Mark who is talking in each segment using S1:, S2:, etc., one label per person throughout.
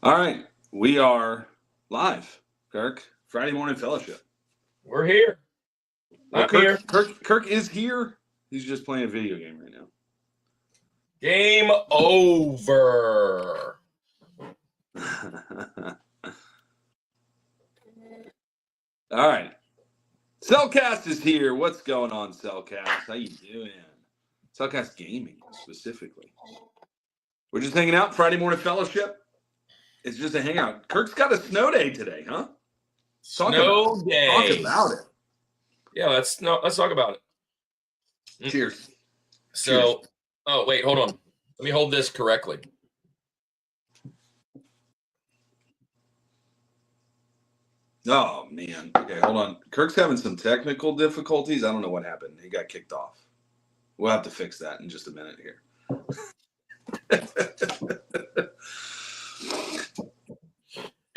S1: All right, we are live, Kirk. Friday morning fellowship.
S2: We're here.
S1: Well, Kirk is here. He's just playing a video game right now.
S2: Game over.
S1: All right. Cellcast is here. What's going on, Cellcast? How you doing? Cellcast Gaming, specifically. We're just hanging out. Friday morning fellowship. It's just a hangout. Kirk's got a snow day today, huh?
S2: Snow day.
S1: Talk about it.
S2: Yeah, let's talk about it.
S1: Cheers.
S2: So,
S1: Cheers.
S2: Oh, wait, hold on. Let me hold this correctly.
S1: Oh, man. Okay, hold on. Kirk's having some technical difficulties. I don't know what happened. He got kicked off. We'll have to fix that in just a minute here.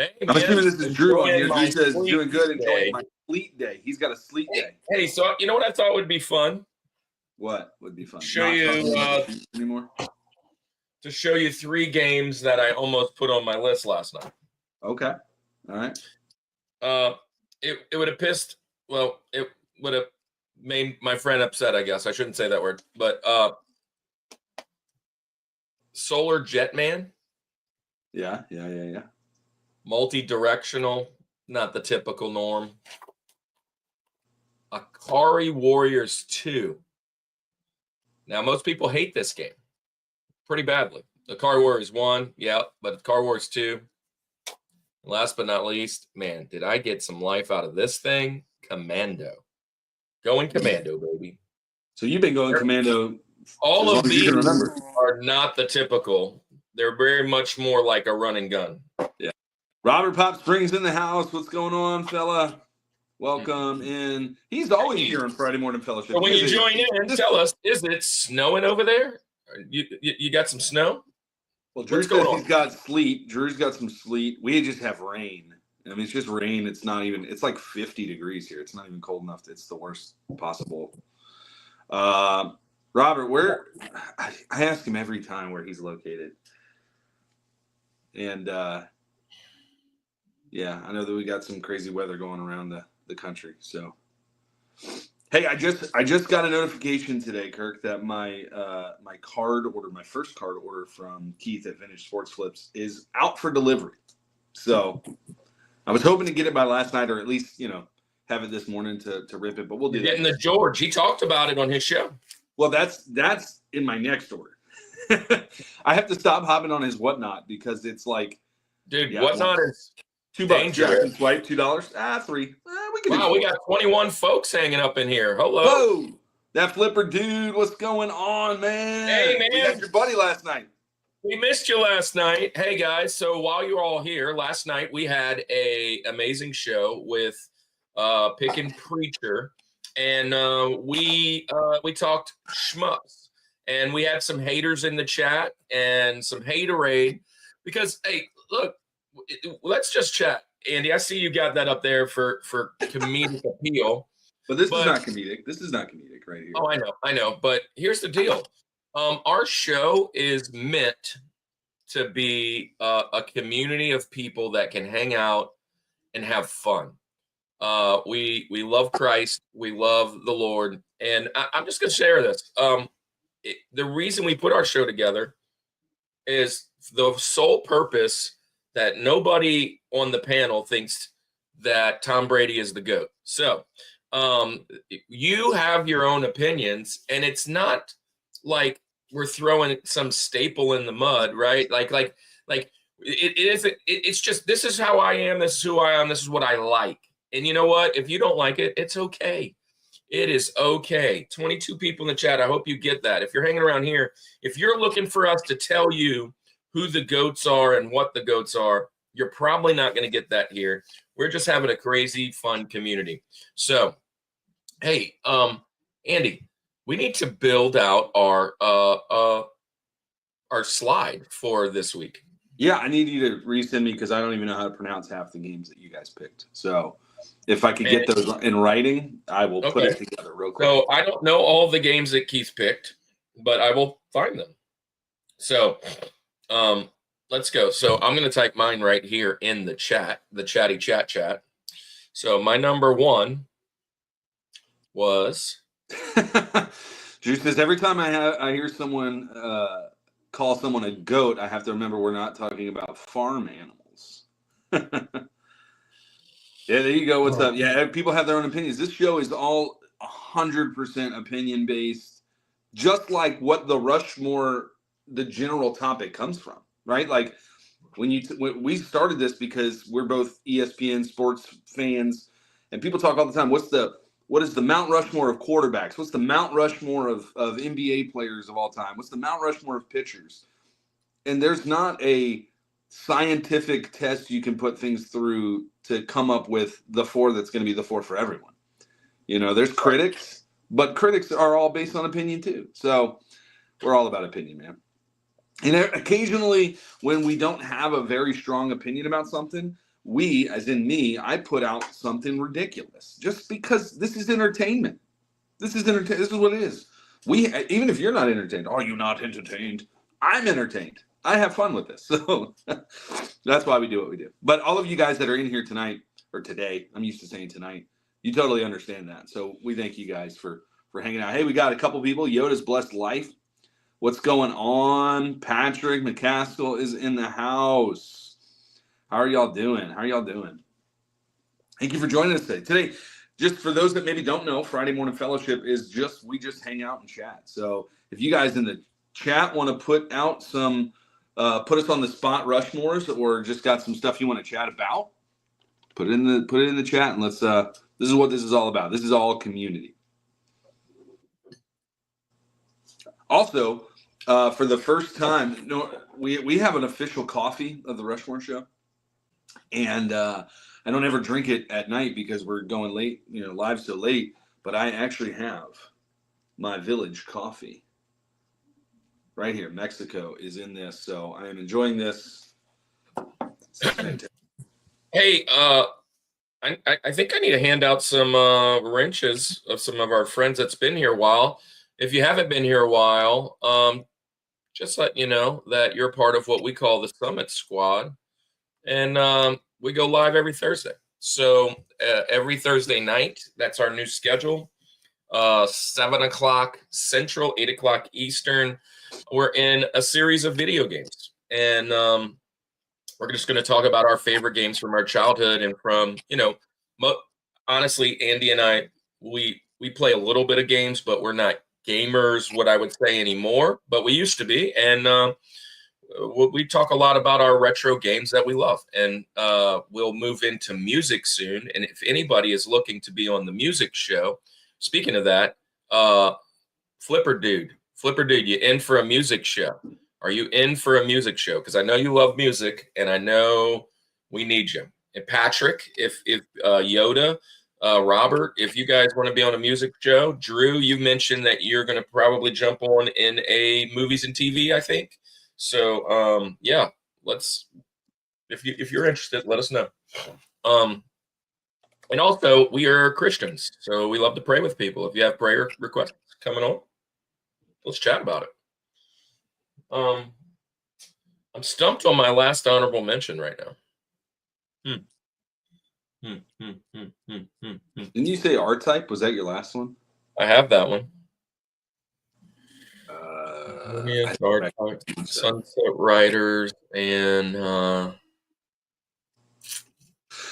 S2: Hey,
S1: I'm assuming this is Drew on here. He says, doing good, enjoying my sleet day. He's got a sleet day.
S2: Hey, so you know what I thought would be fun?
S1: What would be fun?
S2: Show you
S1: anymore?
S2: To show you 3 games that I almost put on my list last night.
S1: Okay. All right.
S2: It would have it would have made my friend upset, I guess. I shouldn't say that word. But Solar Jetman.
S1: Yeah.
S2: Multi-directional, not the typical norm. Akari Warriors 2. Now, most people hate this game pretty badly. Akari Warriors 1, yeah, but Akari Warriors 2. Last but not least, man, did I get some life out of this thing? Commando. Going Commando, baby.
S1: So you've been going Commando.
S2: All of these are not the typical. They're very much more like a run and gun.
S1: Yeah. Robert Pop Springs in the house. What's going on, fella? Welcome in. He's always here on Friday morning fellowship.
S2: So when you join in, tell us, is it snowing over there? You got some snow?
S1: Well, Drew says he's got sleet. Drew's got some sleet. We just have rain. I mean, it's just rain. It's not even, it's like 50 degrees here. It's not even cold enough. It's the worst possible. Robert, I ask him every time where he's located. And, yeah, I know that we got some crazy weather going around the country. So, hey, I just got a notification today, Kirk, that my my first card order from Keith at Vintage Sports Flips is out for delivery. So, I was hoping to get it by last night, or at least have it this morning to rip it. But we'll do that.
S2: Getting the George. He talked about it on his show.
S1: Well, that's in my next order. I have to stop hopping on his Whatnot because it's like,
S2: dude, Whatnot is
S1: $2. Yeah, I can swipe $2. $3.
S2: We got 21 folks hanging up in here. Hello.
S1: Whoa, that flipper dude. What's going on, man?
S2: Hey, man.
S1: We had your buddy last night.
S2: We missed you last night. Hey, guys. So while you're all here, last night we had a amazing show with Pick and Preacher, and we talked shmups. And we had some haters in the chat and some haterade because, hey, look, let's just chat. Andy, I see you got that up there for comedic appeal.
S1: But this is not comedic. This is not comedic right here.
S2: Oh, I know. But here's the deal. Our show is meant to be a community of people that can hang out and have fun. We love Christ. We love the Lord. And I'm just going to share this. The reason we put our show together is the sole purpose that nobody on the panel thinks that Tom Brady is the GOAT. So you have your own opinions, and it's not like we're throwing some staple in the mud, right? Like it isn't. It's just, this is how I am. This is who I am. This is what I like. And you know what? If you don't like it, it's okay. It is okay. 22 people in the chat. I hope you get that. If you're hanging around here, if you're looking for us to tell you who the GOATs are and what the GOATs are, you're probably not going to get that here. We're just having a crazy, fun community. So, hey, Andy, we need to build out our slide for this week.
S1: Yeah, I need you to resend me because I don't even know how to pronounce half the games that you guys picked. So if I could get those in writing, I will put it together real quick.
S2: So I don't know all the games that Keith picked, but I will find them. So let's go. So I'm going to type mine right here in the chat, the chatty chat. So my number one was
S1: Juice says every time I hear someone call someone a goat, I have to remember we're not talking about farm animals. Yeah, there you go. What's up? Yeah, people have their own opinions. This show is all 100% opinion based, just like what the Rushmore, the general topic comes from, right? Like when when we started this because we're both ESPN sports fans, and people talk all the time. What is the Mount Rushmore of quarterbacks? What's the Mount Rushmore of NBA players of all time? What's the Mount Rushmore of pitchers? And there's not a scientific test you can put things through to come up with the four that's going to be the four for everyone. You know, there's critics, but critics are all based on opinion too. So we're all about opinion, man. And occasionally, when we don't have a very strong opinion about something, we, as in me, I put out something ridiculous just because this is entertainment. This is entertainment. This is what it is. Even if you're not entertained, are you not entertained? I'm entertained. I have fun with this. So that's why we do what we do. But all of you guys that are in here tonight or today, I'm used to saying tonight, you totally understand that. So we thank you guys for hanging out. Hey, we got a couple people. Yoda's Blessed Life. What's going on? Patrick McCaskill is in the house. How are y'all doing? Thank you for joining us today. Today, just for those that maybe don't know, Friday Morning Fellowship is we just hang out and chat. So if you guys in the chat want to put out some, put us on the spot Rushmores, or just got some stuff you want to chat about, put it in the chat, and let's. This is what this is all about. This is all community. Also, for the first time, we have an official coffee of the Rushmore Show, and I don't ever drink it at night because we're going late, live so late. But I actually have my Village coffee right here. Mexico is in this, so I am enjoying this.
S2: Hey, I think I need to hand out some wrenches of some of our friends that's been here a while. If you haven't been here a while, just let you know that you're part of what we call the Summit Squad, and we go live every Thursday. So every Thursday night, that's our new schedule. 7 o'clock Central, 8 o'clock Eastern. We're in a series of video games, and we're just going to talk about our favorite games from our childhood and from, honestly, Andy and I, we play a little bit of games, but we're not gamers, what I would say, anymore, but we used to be. And we talk a lot about our retro games that we love, and we'll move into music soon. And if anybody is looking to be on the music show, speaking of that, Flipper Dude, you in for a music show? Are you in for a music show? Because I know you love music, and I know we need you. And Patrick, if Yoda, Robert, if you guys want to be on a music show, Drew, you mentioned that you're going to probably jump on in a movies and TV, I think. So yeah, if you're interested, let us know. And also, we are Christians, so we love to pray with people. If you have prayer requests coming on, let's chat about it. I'm stumped on my last honorable mention right now.
S1: Didn't you say R-Type? Was that your last one?
S2: I have that one. Sunset Riders, and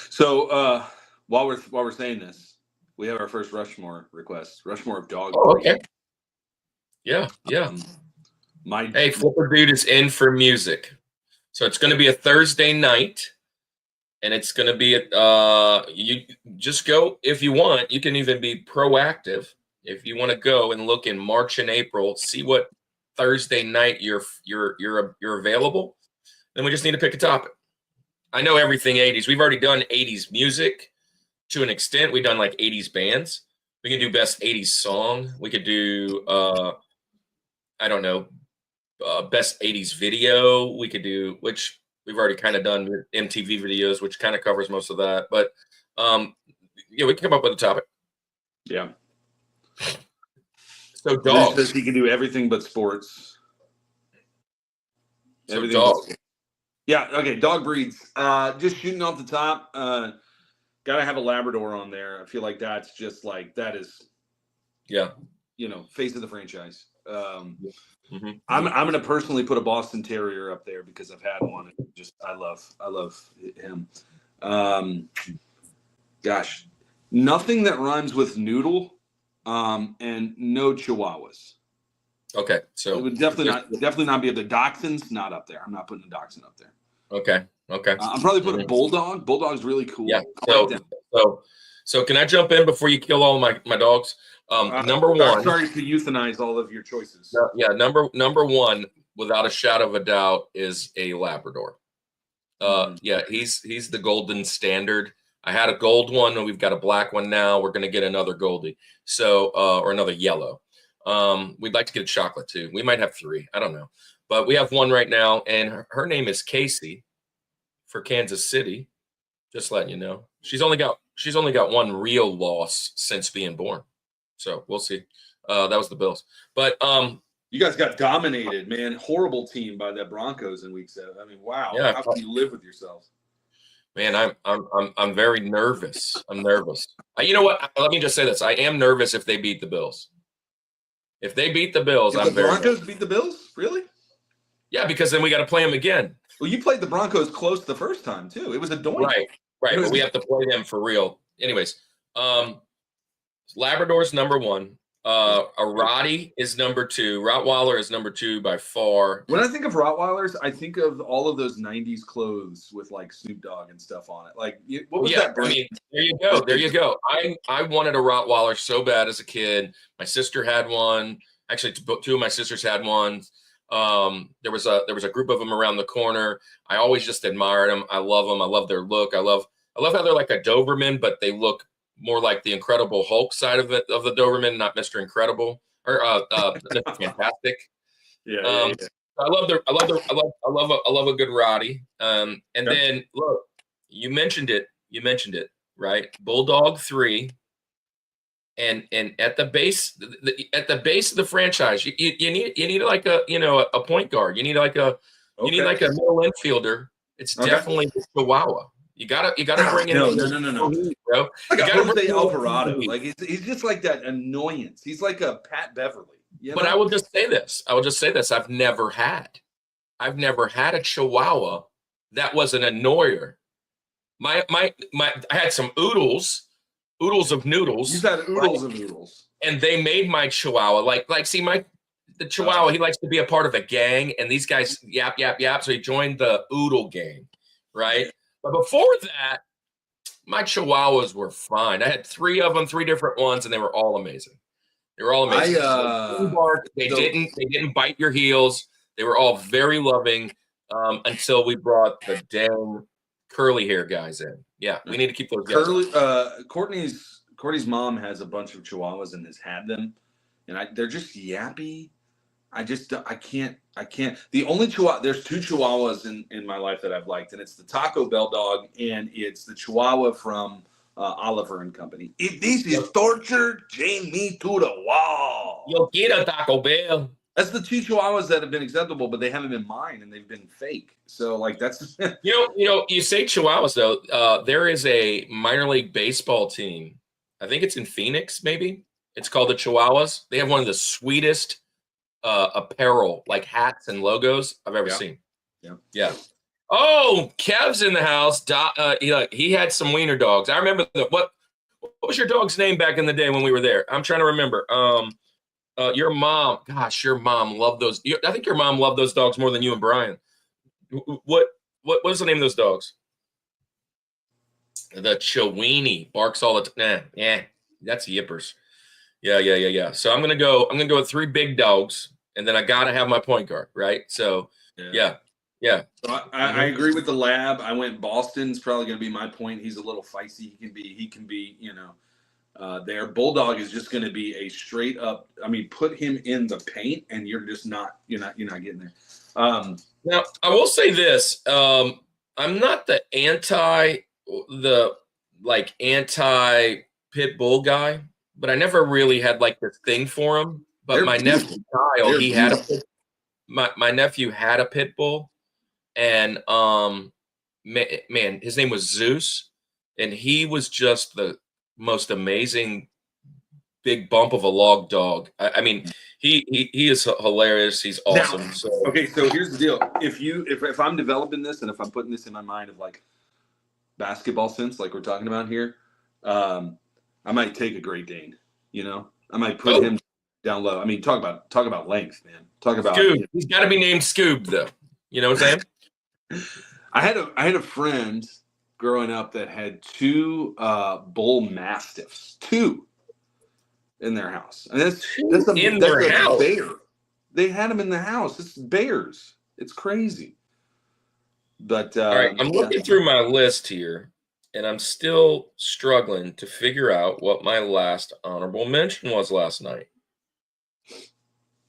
S1: so while we're saying this, we have our first Rushmore request. Rushmore of dog.
S2: Oh, okay. Yeah. Hey, Flipper Dude is in for music, so it's going to be a Thursday night, and it's going to be you just go if you want. You can even be proactive if you want to go and look in March and April, see what Thursday night you're available. Then we just need to pick a topic. I know everything 80s. We've already done 80s music to an extent. We've done like 80s bands. We can do best 80s song. We could do I don't know, best 80s video. We could do, which we've already kind of done with MTV videos, which kind of covers most of that. But yeah, we can come up with a topic.
S1: Yeah.
S2: So dogs.
S1: Says he can do everything but sports.
S2: So dogs.
S1: Yeah. Okay. Dog breeds. Just shooting off the top. Gotta have a Labrador on there. I feel like that's just like that is,
S2: Yeah.
S1: Face of the franchise.
S2: Mm-hmm.
S1: I'm gonna personally put a Boston Terrier up there because I've had one. Just I love him. Um, gosh, nothing that rhymes with noodle, and no Chihuahuas.
S2: Okay.
S1: It
S2: So
S1: would definitely not be the Dachshunds. Not up there. I'm not putting the Dachshund up there.
S2: okay. Okay.
S1: I'm probably putting a
S2: Mhm.
S1: Bulldog. Bulldog's really cool.
S2: Yeah.
S1: I like them.
S2: So can I jump in before you kill all my dogs? Number one.
S1: Sorry to euthanize all of your choices.
S2: Yeah. Number one, without a shadow of a doubt, is a Labrador. Yeah, he's the golden standard. I had a gold one, and we've got a black one now. We're gonna get another goldie, so or another yellow. We'd like to get a chocolate too. We might have 3. I don't know, but we have one right now, and her name is Casey for Kansas City. Just letting you know, she's only got one real loss since being born, so we'll see. That was the Bills, but
S1: you guys got dominated, man. Horrible team by the Broncos in week 7. I mean, wow.
S2: Yeah.
S1: How can you live with yourselves?
S2: Man, I'm very nervous. I'm nervous. You know what? Let me just say this. I am nervous if they beat the Bills. If they beat the Bills,
S1: If
S2: I'm
S1: the
S2: very
S1: Broncos
S2: nervous.
S1: beat the Bills? Really?
S2: Yeah, because then we got to play them again.
S1: Well, you played the Broncos close the first time too. It was a doink.
S2: Right. But we have to play them for real. Anyways, Labrador's number 1. A Rottie is number 2. Rottweiler is number 2 by far.
S1: When I think of Rottweilers, I think of all of those '90s clothes with like Snoop Dogg and stuff on it. Like, what was that brand?
S2: I mean, there you go. I wanted a Rottweiler so bad as a kid. My sister had one. Actually, 2 of my sisters had one. There was a group of them around the corner. I always just admired them. I love them. I love their look. I love how they're like a Doberman, but they look more like the Incredible Hulk side of the Doberman, not Mr. Incredible or Mr. Fantastic.
S1: Yeah.
S2: I love a good Rottie. And then look, you mentioned it, right? Bulldog 3. And at the base of the franchise, you need like a point guard. You need like a middle infielder. It's definitely the Chihuahua. You gotta bring in
S1: no,
S2: bro.
S1: Like a Jose Alvarado. Like he's just like that annoyance. He's like a Pat Beverly.
S2: But I will just say this. I've never had a Chihuahua that was an annoyer. I had some oodles of noodles.
S1: You've had oodles of noodles.
S2: And they made my Chihuahua the Chihuahua, he likes to be a part of a gang, and these guys yap. So he joined the oodle gang, right? But before that, my Chihuahuas were fine. I had 3 of them, 3 different ones, and they were all amazing. They didn't bite your heels. They were all very loving until we brought the damn curly hair guys in. Yeah, we need to keep those guys.
S1: Courtney's mom has a bunch of Chihuahuas and has had them, and they're just yappy. I can't. The only Chihuahua, there's 2 Chihuahuas in my life that I've liked, and it's the Taco Bell dog and it's the Chihuahua from Oliver and Company. This is torture, chain me to the wall.
S2: Yo quiero Taco Bell.
S1: That's the 2 Chihuahuas that have been acceptable, but they haven't been mine, and they've been fake. So, like, that's
S2: you say Chihuahuas though. There is a minor league baseball team. I think it's in Phoenix, maybe. It's called the Chihuahuas. They have one of the sweetest apparel, like hats and logos I've ever seen. Yeah. Oh, Kev's in the house. He had some wiener dogs. I remember what was your dog's name back in the day when we were there? I'm trying to remember. Your mom loved those. I think your mom loved those dogs more than you and Brian. What was the name of those dogs? The Chiweenie barks all the time. Yeah, that's yippers. Yeah. So I'm gonna go with 3 big dogs, and then I gotta have my point guard, right? So yeah.
S1: So I agree with the lab. I went Boston's probably gonna be my point. He's a little feisty. He can be there. Bulldog is just gonna be a straight up. I mean, put him in the paint, and you're not getting there.
S2: Now I will say this. I'm not the anti pit bull guy, but I never really had like this thing for him. But my nephew Kyle, my nephew had a pit bull, and man, his name was Zeus, and he was just the most amazing big bump of a log dog. I mean, he is hilarious. He's awesome.
S1: Now,
S2: So
S1: okay, so here's the deal. If I'm developing this and if I'm putting this in my mind of like basketball sense, like we're talking about here, I might take a Great Dane. You know, I might put him down low. I mean, talk about length, man. Talk about
S2: Scoob. He's got to be named Scoob, though. You know what I'm saying?
S1: I had a friend growing up that had two bull mastiffs, two in their house, and that's a
S2: house.
S1: bear. They had them in the house. It's bears. It's crazy. But
S2: all right, I'm looking through my list here, and I'm still struggling to figure out what my last honorable mention was last night.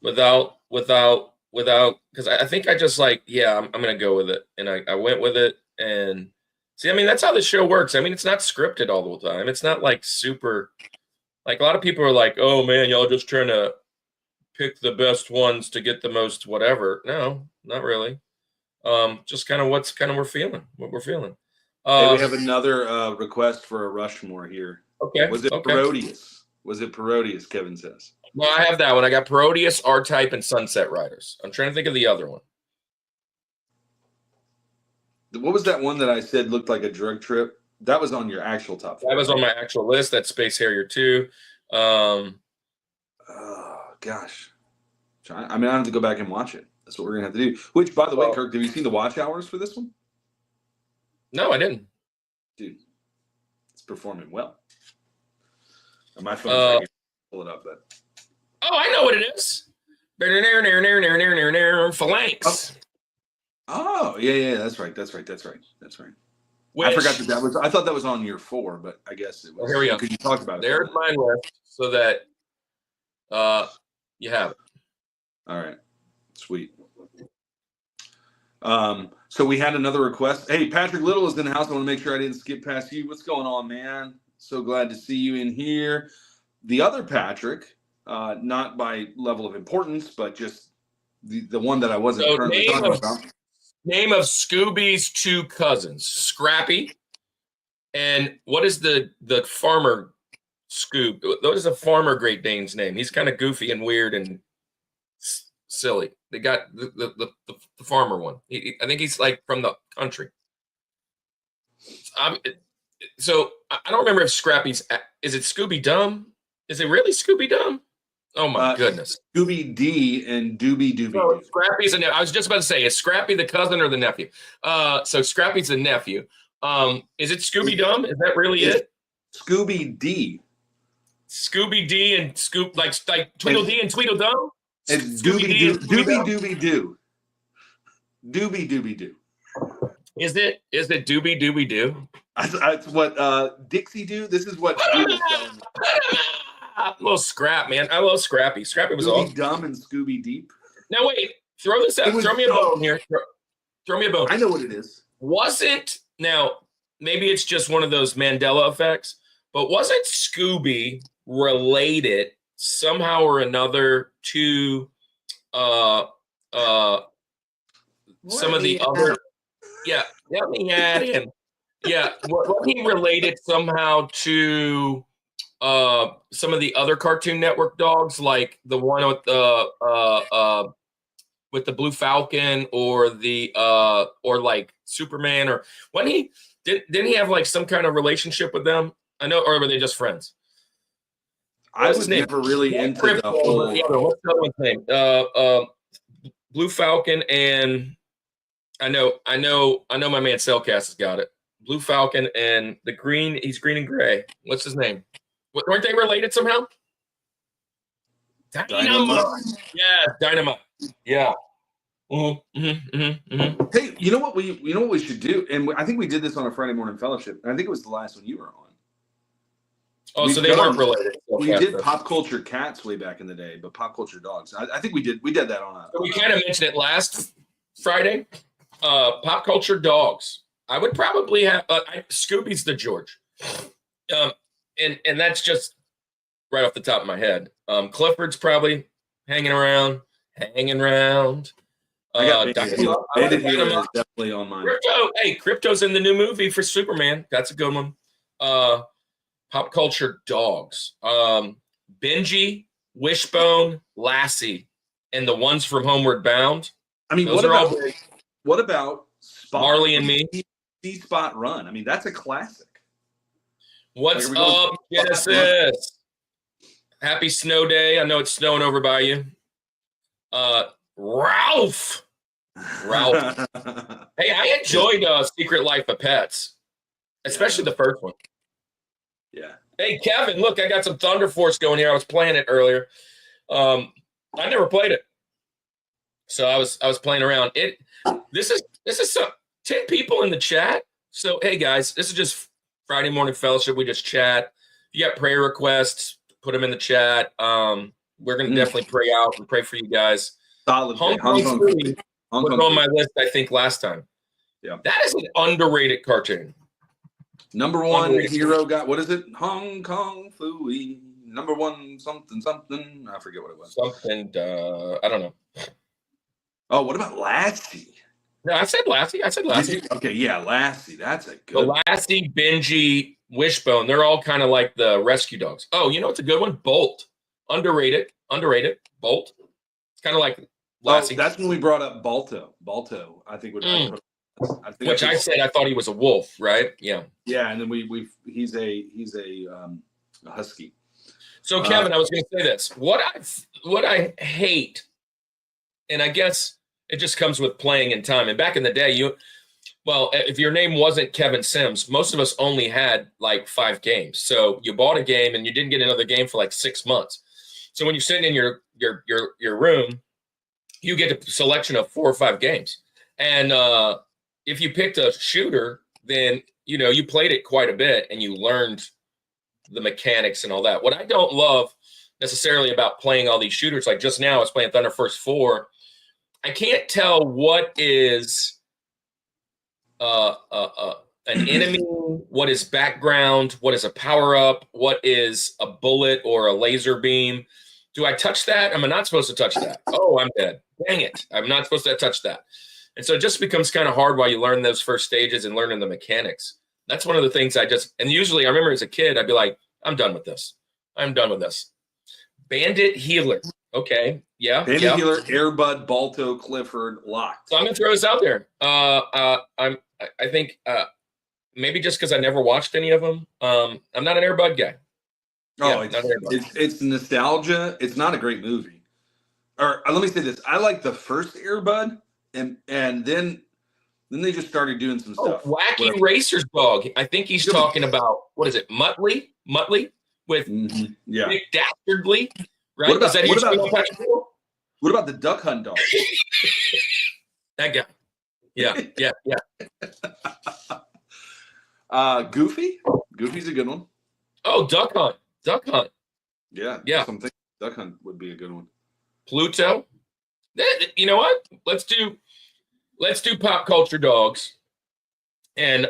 S2: Without, because I think I just like, yeah, I'm gonna go with it, and I went with it, and see, I mean, that's how the show works. I mean, it's not scripted all the time. It's not like super, like a lot of people are like, oh man, y'all just trying to pick the best ones to get the most whatever. No, not really. Just kind of what we're feeling.
S1: Hey, we have another request for a Rushmore here.
S2: Okay.
S1: Was it Parodius? Was it Parodius? Kevin says.
S2: No, I have that one. I got Parodius, R-Type, and Sunset Riders. I'm trying to think of the other one.
S1: What was that one that I said looked like a drug trip? That was on your actual top 4.
S2: That was on my actual list. That's Space Harrier 2.
S1: Oh, gosh. I mean, I have to go back and watch it. That's what we're going to have to do. Which, by the way, Kirk, have you seen the watch hours for this one?
S2: No, I didn't.
S1: Dude, it's performing well. On my phone, I can pull it up, but.
S2: Oh, I know what it is. Phalanx.
S1: Oh, yeah, that's right. Which, I forgot that was. I thought that was on year 4, but I guess it was.
S2: Well, here we go.
S1: Because you talked about it.
S2: There's my list, so that you have it.
S1: All right, sweet. So we had another request. Hey, Patrick Little is in the house. I want to make sure I didn't skip past you. What's going on, man? So glad to see you in here. The other Patrick, not by level of importance, but just the one that I wasn't currently talking about.
S2: Name of Scooby's 2 cousins, Scrappy, and what is the farmer Scoob? What is a farmer Great Dane's name? He's kind of goofy and weird and silly. They got the farmer one. I think he's like from the country. So I don't remember if Scrappy's. Is it Scooby Dumb? Is it really Scooby Dumb? Oh my goodness.
S1: Scooby D and Dooby Dooby.
S2: So Scrappy's I was just about to say, is Scrappy the cousin or the nephew? So Scrappy's the nephew. Is it Scooby Dumb? Is that really it?
S1: Scooby D.
S2: Scooby D and Scoop like Tweedledee and Tweedledum?
S1: It's Dooby Dooby Doo. Dooby Dooby Doo.
S2: Is it Dooby Dooby Doo?
S1: That's what Dixie Doo. This is what Google telling me.
S2: Little Scrap, man. I love Scrappy. Scrappy was
S1: Scooby
S2: awesome.
S1: Dumb and Scooby Deep.
S2: Now wait, throw this out. Throw me a bone here. Throw me a bone.
S1: I know what it is.
S2: Now maybe it's just one of those Mandela effects, but wasn't Scooby related somehow or another to some of the other? Yeah, let me add in. Yeah, what he related somehow to some of the other Cartoon Network dogs, like the one with the Blue Falcon, or the or like Superman, or when he didn't he have like some kind of relationship with them? I know, or were they just friends?
S1: I was never really into the whole.
S2: What's the other one's name? Blue Falcon, and I know my man Cellcast has got it. Blue Falcon and the green. He's green and gray. What's his name? Weren't they related somehow? Dynamite. Yeah, Dynamite. Yeah.
S1: Hey, you know what we should do? And I think we did this on a Friday morning fellowship. And I think it was the last one you were on.
S2: Oh, so they weren't related.
S1: We did Pop Culture Cats way back in the day, but Pop Culture Dogs. I think we did that on a.
S2: So we kind of mentioned it last Friday. Pop Culture Dogs. I would probably have Scooby's the George. And that's just right off the top of my head. Clifford's probably hanging around.
S1: I got
S2: Dr.
S1: Bandit Healer.
S2: Love, I
S1: Bandit
S2: like
S1: Healer
S2: Venom.
S1: is definitely on mine.
S2: Crypto. Hey, Crypto's in the new movie for Superman. That's a good one. Pop culture dogs. Benji, Wishbone, Lassie, and the ones from Homeward Bound.
S1: I mean,
S2: Those are all big.
S1: what about Spot?
S2: Marley and Me?
S1: Spot Run. I mean, that's a classic.
S2: What's up, Genesis? Happy snow day. I know it's snowing over by you. Ralph. Hey, I enjoyed Secret Life of Pets, especially the first one.
S1: Yeah.
S2: Hey, Kevin, look, I got some Thunder Force going here. I was playing it earlier. I never played it, so I was playing around. This is some 10 people in the chat. So hey guys, this is just Friday morning fellowship. We just chat. If you got prayer requests, put them in the chat. We're gonna definitely pray out and pray for you guys.
S1: Solid.
S2: Hong Kong was on my list, I think, last time.
S1: Yeah,
S2: that is an underrated cartoon.
S1: Number one hero got, what is it? Hong Kong Phooey. Number one something. I forget what it was.
S2: Something. I don't know.
S1: Oh, what about Lassie?
S2: No, I said Lassie.
S1: Okay, yeah, Lassie. That's a good.
S2: The Lassie, Benji, Wishbone. They're all kind of like the rescue dogs. Oh, you know what's a good one? Bolt. Underrated. Bolt. It's kind of like Lassie.
S1: Oh, that's when we brought up Balto. Balto, I think would.
S2: Which I said I thought he was a wolf, right? Yeah.
S1: Yeah, and then he's a husky.
S2: So Kevin, I was going to say this. What I hate, and I guess it just comes with playing in time. And back in the day, if your name wasn't Kevin Sims, most of us only had like 5 games. So you bought a game and you didn't get another game for like 6 months. So when you're sitting in your room, you get a selection of 4 or 5 games. And if you picked a shooter, then you played it quite a bit and you learned the mechanics and all that. What I don't love necessarily about playing all these shooters, like just now I was playing Thunder Force 4, I can't tell what is an enemy, what is background, what is a power-up, what is a bullet or a laser beam. Do I touch that? Am I not supposed to touch that? Oh, I'm dead. Dang it. I'm not supposed to touch that. And so it just becomes kind of hard while you learn those first stages and learning the mechanics. That's one of the things and usually I remember as a kid, I'd be like, I'm done with this. Bandit Healer. Okay. Yeah.
S1: Bandit Healer, Airbud, Balto, Clifford, Locke.
S2: So I'm going to throw this out there. I think maybe just because I never watched any of them, I'm not an Airbud guy.
S1: Oh, it's nostalgia. It's not a great movie. Or let me say this. I like the first Airbud, and then they just started doing some stuff.
S2: Wacky Racer's Dog. I think he's talking about, what is it, Muttley with Nick Dastardly, right?
S1: What about the Duck Hunt Dog?
S2: That guy. Yeah.
S1: Goofy? Goofy's a good one.
S2: Oh, Duck Hunt.
S1: Yeah. Something Duck Hunt would be a good one.
S2: Pluto. You know what? Let's do pop culture dogs. And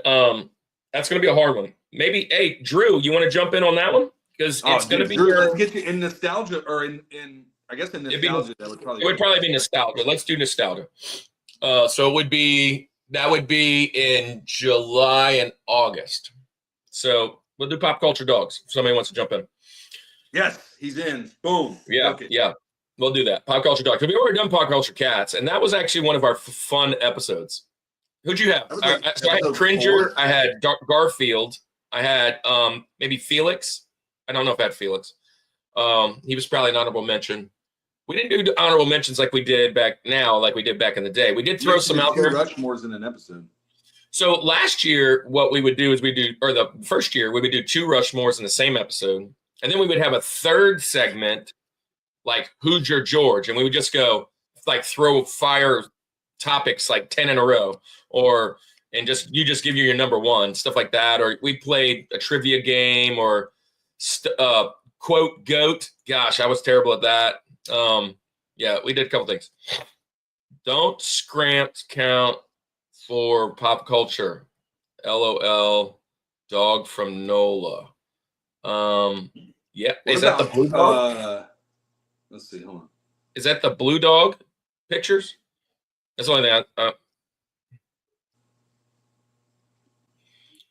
S2: that's going to be a hard one. Maybe, hey, Drew, you want to jump in on that one? Because it's going to be
S1: Drew, let's get you in nostalgia, or in nostalgia. It would probably
S2: be nostalgia. Let's do nostalgia. So that would be in July and August. So we'll do pop culture dogs. If somebody wants to jump in.
S1: Yes, he's in. Boom.
S2: Yeah, yeah. We'll do that. Pop culture dogs. Because we already done pop culture cats, and that was actually one of our fun episodes. Who'd you have? So I had Cringer. 4. I had Garfield. I had maybe Felix. I don't know if I had Felix. He was probably an honorable mention. We didn't do honorable mentions like we did back in the day. We did throw some out there.
S1: Rushmore's in an episode.
S2: So last year, what we would do is the first year, we would do 2 Rushmores in the same episode. And then we would have a third segment, like Who's Your George? And we would just go like throw fire topics like 10 in a row, you just give your number one, stuff like that. Or we played a trivia game or quote GOAT. Gosh, I was terrible at that. Yeah, we did a couple things. Don't scramp count for pop culture. LOL. Dog from NOLA. Yeah. Is that the blue dog?
S1: Let's see. Hold on.
S2: Is that the blue dog pictures? That's the only thing.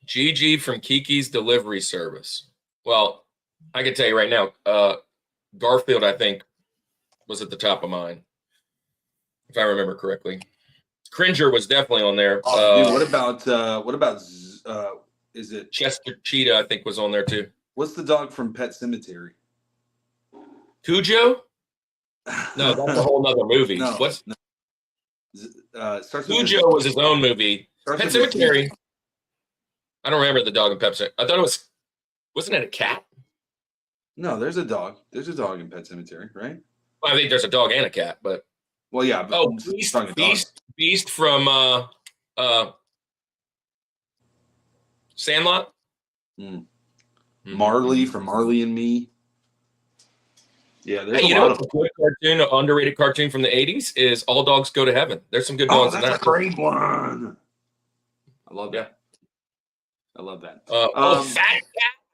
S2: GG from Kiki's Delivery Service. Well, I can tell you right now, Garfield, I think, was at the top of mine, if I remember correctly. Cringer was definitely on there.
S1: Oh, dude, what about is it
S2: Chester Cheetah? I think was on there too.
S1: What's the dog from Pet Sematary?
S2: Cujo? No, that's a whole nother movie.
S1: No,
S2: What's
S1: no.
S2: Cujo was his own movie. Pet Sematary. I don't remember the dog in Pet Sematary. I thought it wasn't it a cat?
S1: No, there's a dog. There's a dog in Pet Sematary, right?
S2: Well, I think there's a dog and a cat, but
S1: well, yeah. But
S2: Beast from Sandlot.
S1: Marley from Marley and Me. Yeah, there's
S2: a lot of a good cartoon, an underrated cartoon from the 80s is All Dogs Go to Heaven. There's some good ones in that.
S1: That's a great one. I love that. I love that.
S2: Fat Cat.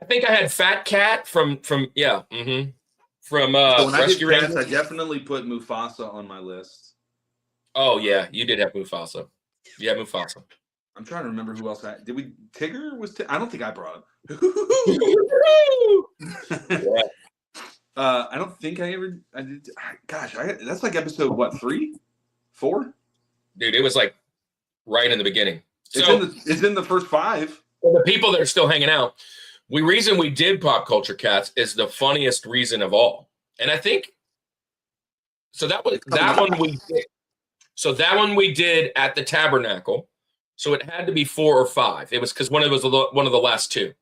S2: I think I had Fat Cat from yeah. Mm-hmm. From
S1: so when
S2: Rescue
S1: Rangers. I definitely put Mufasa on my list.
S2: Oh yeah, you did have Mufasa. Yeah, Mufasa.
S1: I'm trying to remember who else did we. Tigger was. I don't think I brought him. Yeah. I don't think I did. Gosh, that's like episode what, 3, 4?
S2: Dude, it was like right in the beginning.
S1: It's in the first 5.
S2: For the people that are still hanging out, reason we did Pop Culture Cats is the funniest reason of all, and I think so. That one we did. So that one we did at the Tabernacle. So it had to be 4 or 5. It was because one of the last 2.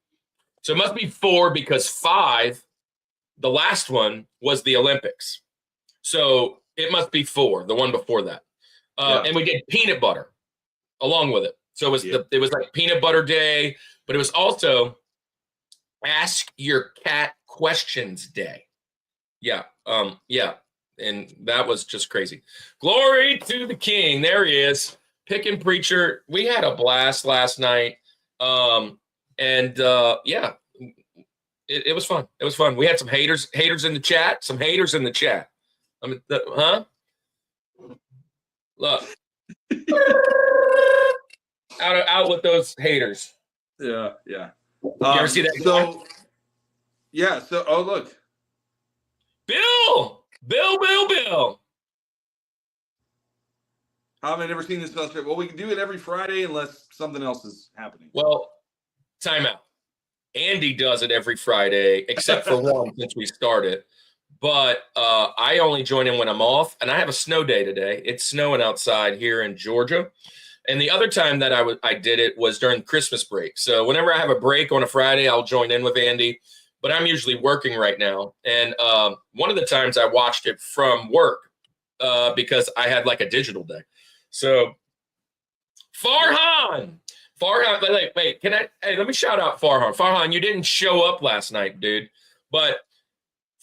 S2: So it must be 4 because 5. The last one was the Olympics. So it must be 4, the one before that. And we did peanut butter along with it. So it was like peanut butter day, but it was also ask your cat questions day. Yeah. And that was just crazy. Glory to the King. There he is. Picking Preacher. We had a blast last night. It was fun. It was fun. We had some haters in the chat. I mean, huh? Look. out with those haters.
S1: Yeah.
S2: You ever see that?
S1: So, yeah. So, oh, look.
S2: Bill.
S1: How have I never seen this fellowship? Well, we can do it every Friday unless something else is happening.
S2: Well, time out. Andy does it every Friday, except for one since we started. But I only join in when I'm off, and I have a snow day today. It's snowing outside here in Georgia. And the other time that I did it was during Christmas break. So whenever I have a break on a Friday, I'll join in with Andy. But I'm usually working right now. And one of the times I watched it from work because I had like a digital day. So Farhan, wait, let me shout out Farhan. Farhan, you didn't show up last night, dude. But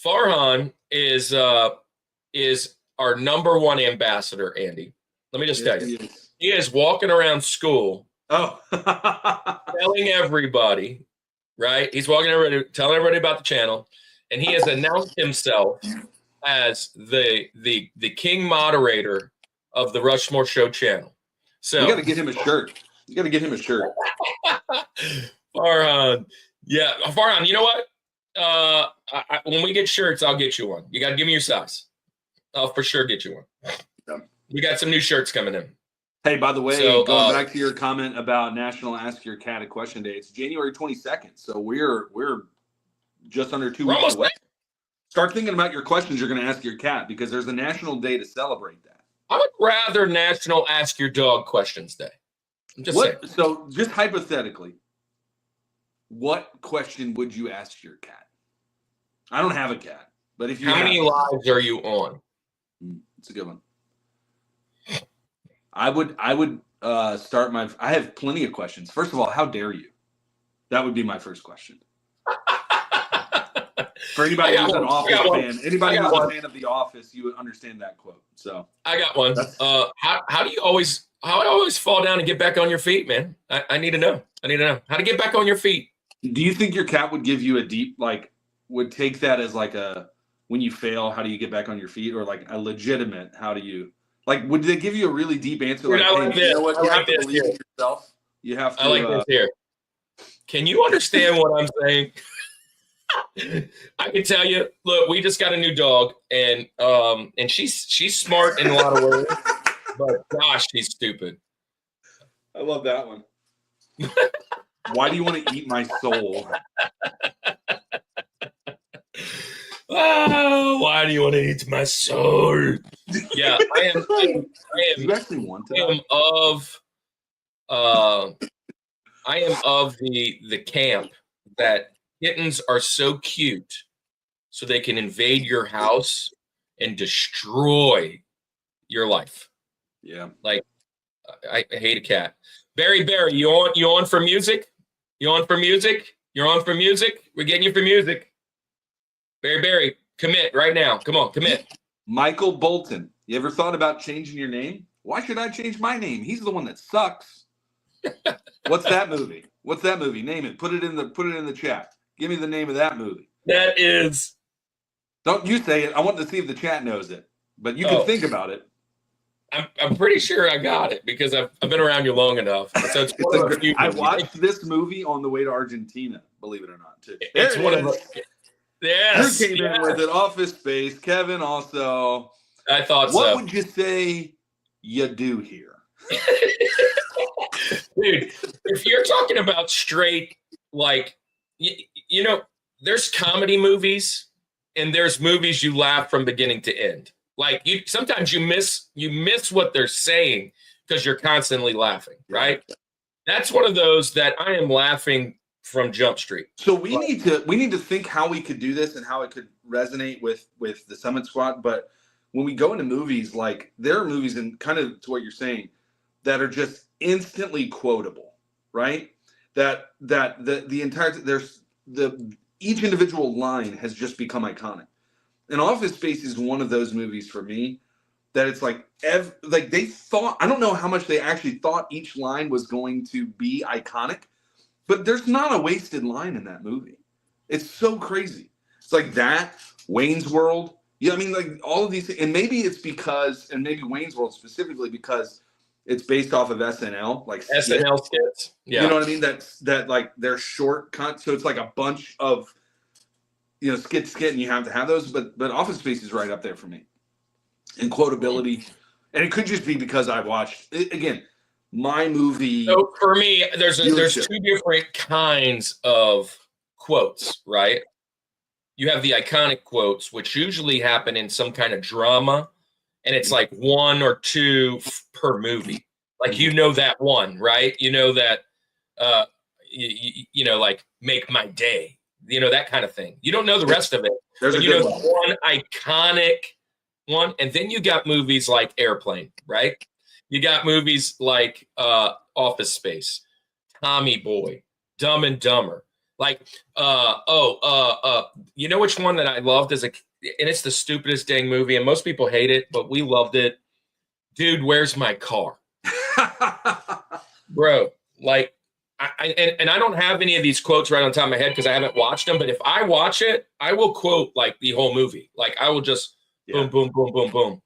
S2: Farhan is our number one ambassador, Andy. Let me just tell you. He is walking around school telling everybody, right? He's walking everybody, telling everybody about the channel. And he has announced himself as the king moderator of the Rushmore Show channel. So
S1: we got to get him a shirt. You got to get him a shirt.
S2: Farhan. Yeah. Farhan, you know what? When we get shirts, I'll get you one. You got to give me your size. I'll for sure get you one. Yeah. We got some new shirts coming in.
S1: Hey, by the way, going back to your comment about National Ask Your Cat a Question Day, it's January 22nd. So we're just under 2 weeks away. Start thinking about your questions you're going to ask your cat because there's a national day to celebrate that.
S2: I would rather National Ask Your Dog Questions Day. I'm just saying.
S1: So just hypothetically, what question would you ask your cat? I don't have a cat, but if you
S2: How many lives are you on?
S1: It's a good one. I would start I have plenty of questions. First of all, how dare you? That would be my first question. For anybody who's an Office fan, anybody who's a fan of The Office, you would understand that quote. So
S2: I got one. How do you always fall down and get back on your feet, man? I need to know. How to get back on your feet.
S1: Do you think your cat would give you a deep, would take that as when you fail, how do you get back on your feet? Or a legitimate, how do you, Like, would they give you a really deep answer?
S2: Dude,
S1: Like,
S2: I like
S1: hey,
S2: this.
S1: you know what?
S2: I
S1: You
S2: like
S1: have to
S2: this
S1: believe
S2: here.
S1: in yourself. You have to.
S2: I like this here. Can you understand what I'm saying? I can tell you. Look, we just got a new dog, and she's smart in a lot of ways, but gosh, she's stupid.
S1: I love that one. Why do you want to eat my soul?
S2: Oh, why do you want to eat my soul? Yeah, I am.
S1: You actually want to?
S2: I am of the camp that kittens are so cute, so they can invade your house and destroy your life.
S1: Yeah.
S2: Like I hate a cat. Barry, you on for music? You on for music? You're on for music? We're getting you for music. Barry, commit right now. Come on, commit.
S1: Michael Bolton. You ever thought about changing your name? Why should I change my name? He's the one that sucks. What's that movie? What's that movie? Name it. Put it in the chat. Give me the name of that movie.
S2: That is.
S1: Don't you say it. I want to see if the chat knows it. But you can think about it.
S2: I'm pretty sure I got it because I've been around you long enough. So it's one of a few
S1: I watched this movie on the way to Argentina, believe it or not, too.
S2: It's one of the. Yes.
S1: You came in with an Office Space. Kevin also.
S2: I thought
S1: what would you say you do here?
S2: Dude, if you're talking about straight, like, you know, there's comedy movies and there's movies you laugh from beginning to end. Like sometimes you miss what they're saying because you're constantly laughing, right? That's one of those that I am laughing from Jump Street.
S1: So we need to think how we could do this and how it could resonate with the Summit Squad. But when we go into movies, like there are movies, and kind of to what you're saying, that are just instantly quotable, right? That the entire each individual line has just become iconic. And Office Space is one of those movies for me that it's like they thought, I don't know how much they actually thought each line was going to be iconic, but there's not a wasted line in that movie. It's so crazy. It's like that, Wayne's World. Yeah, I mean, like all of these, and maybe it's because, and maybe Wayne's World specifically because it's based off of SNL, like
S2: SNL skits. Yeah,
S1: you know what I mean. That like they're short cut, so it's like a bunch of skit, and you have to have those. But Office Space is right up there for me in quotability, and it could just be because I watched it, again. My movie.
S2: So for me, there's two different kinds of quotes, right? You have the iconic quotes, which usually happen in some kind of drama, and it's like one or two per movie. Like that one, right? You know that, like make my day. That kind of thing. You don't know the rest of it.
S1: There's
S2: but one iconic one, and then you got movies like Airplane, right? You got movies like Office Space, Tommy Boy, Dumb and Dumber. Like, you know which one that I loved and it's the stupidest dang movie, and most people hate it, but we loved it. Dude, where's my car? Bro, like, I don't have any of these quotes right on top of my head because I haven't watched them, but if I watch it, I will quote like the whole movie. Like I will just boom, boom, boom, boom, boom.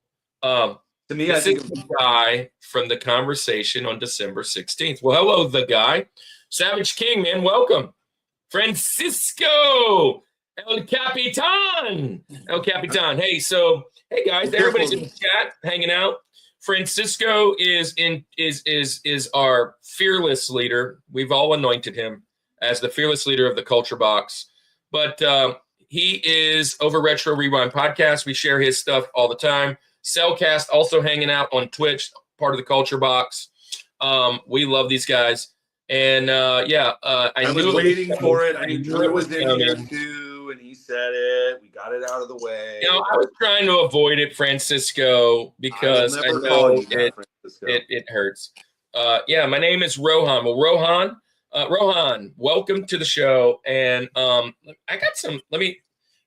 S1: To me,
S2: I think the guy from the conversation on December 16th. Well, hello, the guy. Savage King, man, welcome. Francisco El Capitan. Hey, guys, everybody's in the chat hanging out. Francisco is our fearless leader. We've all anointed him as the fearless leader of the Culture Box. But he is over Retro Rewind Podcast. We share his stuff all the time. Cellcast also hanging out on Twitch, part of the Culture Box. We love these guys. And I was
S1: waiting for it. I knew Drew was in here too, and he said it. We got it out of the way.
S2: I was trying to avoid it, Francisco, because I know it hurts. My name is Rohan. Well, Rohan, welcome to the show. And I got some.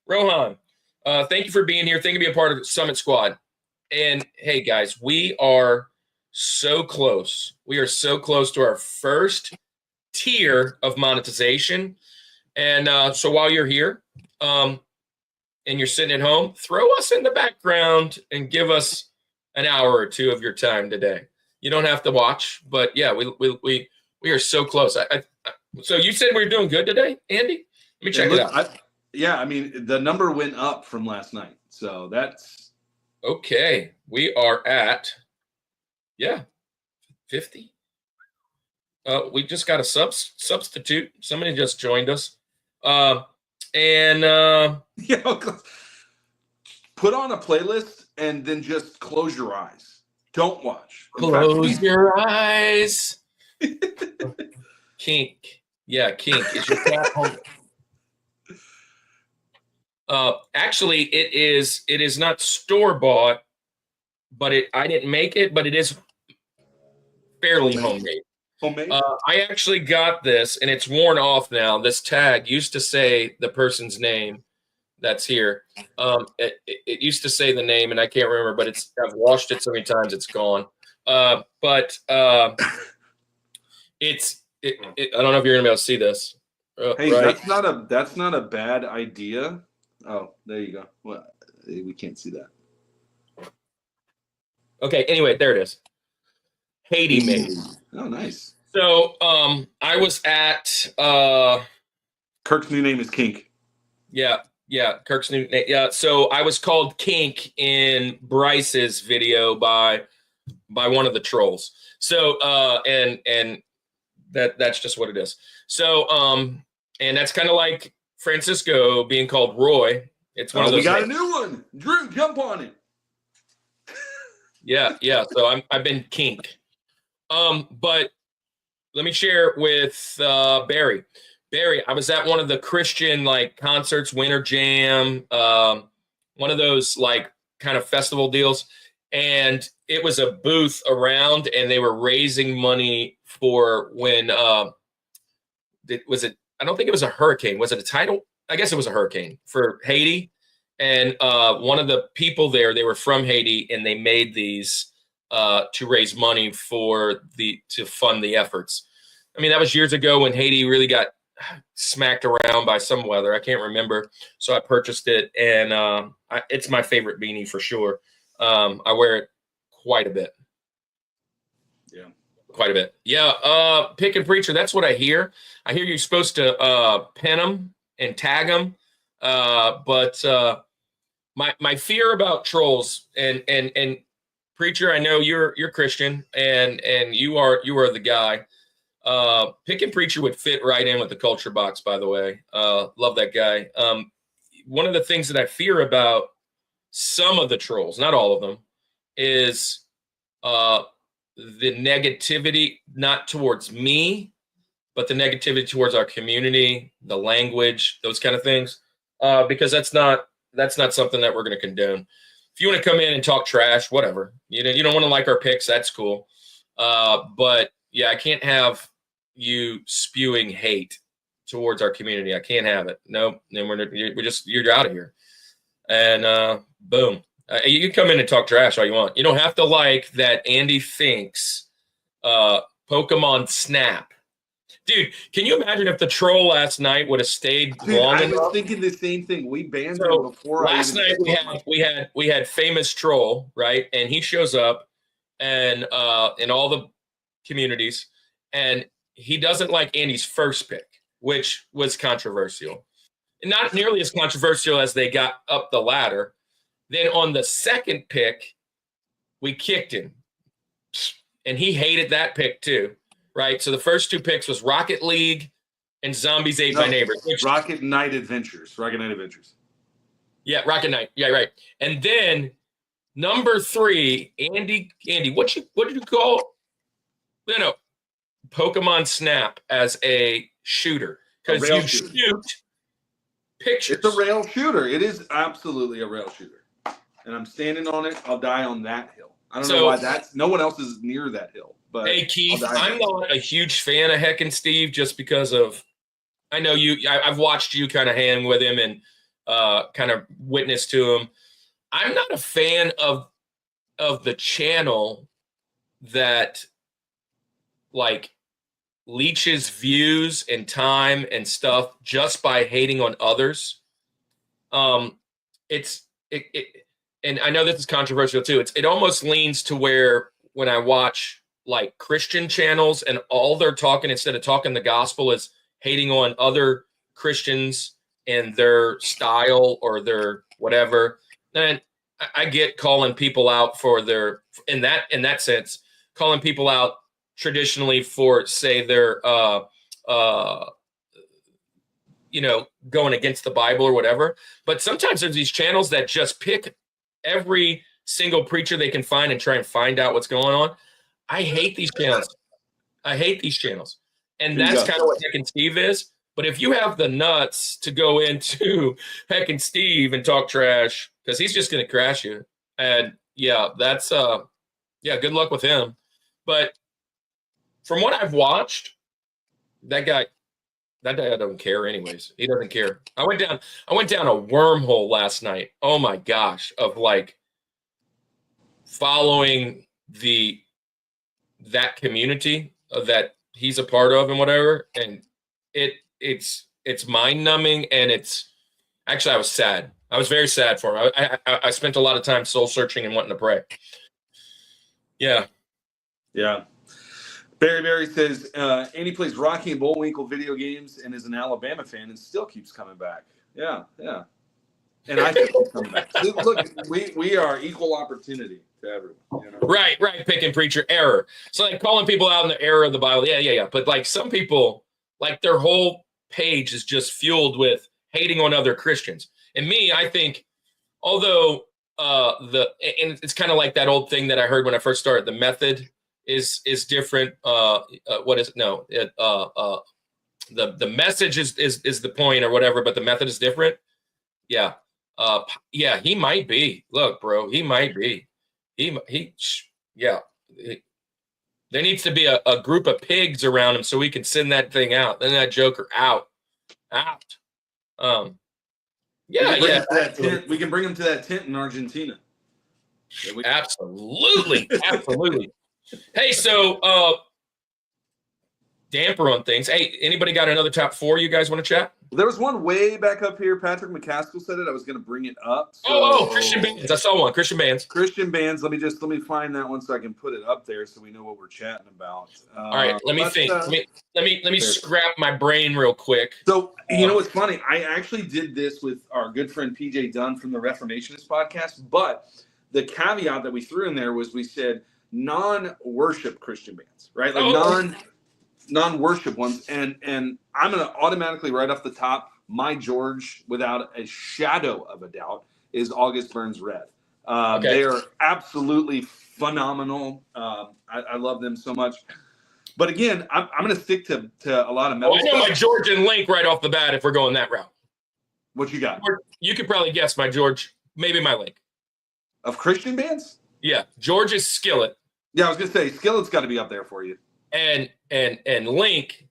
S2: Rohan, thank you for being here. Thank you for being a part of the Summit Squad. And hey, guys, we are so close. We are so close to our first tier of monetization. And so while you're here and you're sitting at home, throw us in the background and give us an hour or two of your time today. You don't have to watch, but yeah, we are so close. So you said we were doing good today, Andy? Let me check it out.
S1: Yeah, I mean, the number went up from last night, so that's
S2: okay. We are at 50. We just got a substitute. Somebody just joined us.
S1: yeah. Put on a playlist and then just close your eyes. Don't watch.
S2: Close your eyes. Kink. Yeah, Kink. Is your cat home? Actually, it is not store-bought, but I didn't make it, but it is fairly homemade.
S1: Homemade?
S2: I actually got this, and it's worn off now. This tag used to say the person's name that's here. It used to say the name, and I can't remember, but I've washed it so many times it's gone. But it's I don't know if you're gonna be able to see this.
S1: Hey,
S2: right?
S1: that's not a bad idea. Oh, there you go. Well, we can't see that.
S2: Okay. Anyway, there it is. Haiti made.
S1: Oh, nice.
S2: So I was at
S1: Kirk's new name is Kink.
S2: Yeah, Kirk's new name. Yeah, so I was called Kink in Bryce's video by one of the trolls. So and that's just what it is. So and that's kind of like Francisco being called Roy. It's one of those.
S1: We got a new one. Drew, jump on it.
S2: Yeah. So I've been Kink. But let me share with Barry. Barry, I was at one of the Christian like concerts, Winter Jam, one of those like kind of festival deals, and it was a booth around, and they were raising money for when I don't think it was a hurricane. Was it a tidal? I guess it was a hurricane for Haiti. And one of the people there, they were from Haiti, and they made these to raise money to fund the efforts. I mean, that was years ago when Haiti really got smacked around by some weather. I can't remember. So I purchased it, and it's my favorite beanie for sure. I wear it quite a bit.
S1: Yeah.
S2: Quite a bit. Yeah. Pick and Preacher. That's what I hear. I hear you're supposed to pin them and tag them. But my fear about trolls and Preacher, I know you're Christian and you are the guy. Pick and Preacher would fit right in with the culture box, by the way. Love that guy. One of the things that I fear about some of the trolls, not all of them, is the negativity, not towards me, but the negativity towards our community, the language, those kind of things. Because that's not something that we're going to condone. If you want to come in and talk trash, whatever. You don't want to like our picks, that's cool. But yeah, I can't have you spewing hate towards our community. I can't have it. Nope. Then you're out of here. And boom. You can come in and talk trash all you want. You don't have to like that Andy thinks Pokemon Snap. Dude, can you imagine if the troll last night would have stayed long enough? I was
S1: thinking the same thing. We banned him before.
S2: Last night we had famous troll, right? And he shows up and in all the communities, and he doesn't like Andy's first pick, which was controversial. Not nearly as controversial as they got up the ladder. Then on the second pick, we kicked him. And he hated that pick too, right? So the first two picks was Rocket League and Zombies Ate My Neighbors.
S1: Rocket Knight Adventures.
S2: Yeah, Rocket Knight. Yeah, right. And then number 3, Andy, what did you call? No, Pokemon Snap as a shooter. Because you shoot pictures.
S1: It's a rail shooter. It is absolutely a rail shooter. And I'm standing on it. I'll die on that hill. I don't know why no one else is near that hill. But
S2: hey, Keith, I'm not a huge fan of Heck and Steve just because of, I know I've watched you kind of hang with him and kind of witness to him. I'm not a fan of the channel that like leeches views and time and stuff just by hating on others. and I know this is controversial too. It almost leans to where when I watch like Christian channels and all they're talking instead of talking the gospel is hating on other Christians and their style or their whatever. Then I get calling people out for their in that sense, calling people out traditionally for say their going against the Bible or whatever. But sometimes there's these channels that just pick every single preacher they can find and try and find out what's going on. I hate these channels. And that's kind of what Heck and Steve is. But if you have the nuts to go into Heck and Steve and talk trash, because he's just going to crash you. And yeah, that's good luck with him. But from what I've watched, that guy doesn't care anyways. He doesn't care. I went down a wormhole last night. Oh my gosh, of like following that community that he's a part of and whatever. And it's mind numbing, and it's actually, I was sad. I was very sad for him. I spent a lot of time soul searching and wanting to pray. Yeah.
S1: Yeah. Barry says, Andy plays Rocky and Bullwinkle video games and is an Alabama fan and still keeps coming back. Yeah. And I keep coming back. Look, we are equal opportunity to everyone. You know?
S2: Right. Pick and preacher error. So like calling people out in the error of the Bible. Yeah. But like some people, like their whole page is just fueled with hating on other Christians. And me, I think, although and it's kind of like that old thing that I heard when I first started, the method is different. What is it? No, the message is the point or whatever, but the method is different. Yeah. He might be. Look, bro, he might be. There needs to be a group of pigs around him so we can send that thing out. Then that joker out. We
S1: can bring him to that tent in Argentina.
S2: Absolutely. Hey, so damper on things. Hey, anybody got another top 4 you guys want to chat?
S1: There was one way back up here. Patrick McCaskill said it. I was going to bring it up.
S2: So, Christian bands. I saw one. Christian bands.
S1: Let me find that one so I can put it up there so we know what we're chatting about.
S2: All right, let me think. Let me scrap my brain real quick.
S1: So you know what's funny? I actually did this with our good friend PJ Dunn from the Reformationist podcast, but the caveat that we threw in there was we said non-worship Christian bands, right? Like non-worship ones, and I'm going to automatically right off the top, my George, without a shadow of a doubt, is August Burns Red. They are absolutely phenomenal. I love them so much. But again, I'm going to stick to a lot of metal.
S2: I know my George and Link right off the bat if we're going that route.
S1: What you got?
S2: You could probably guess my George, maybe my Link.
S1: Of Christian bands?
S2: Yeah, George is Skillet.
S1: Yeah, I was going to say Skillet's got to be up there for you.
S2: And Link,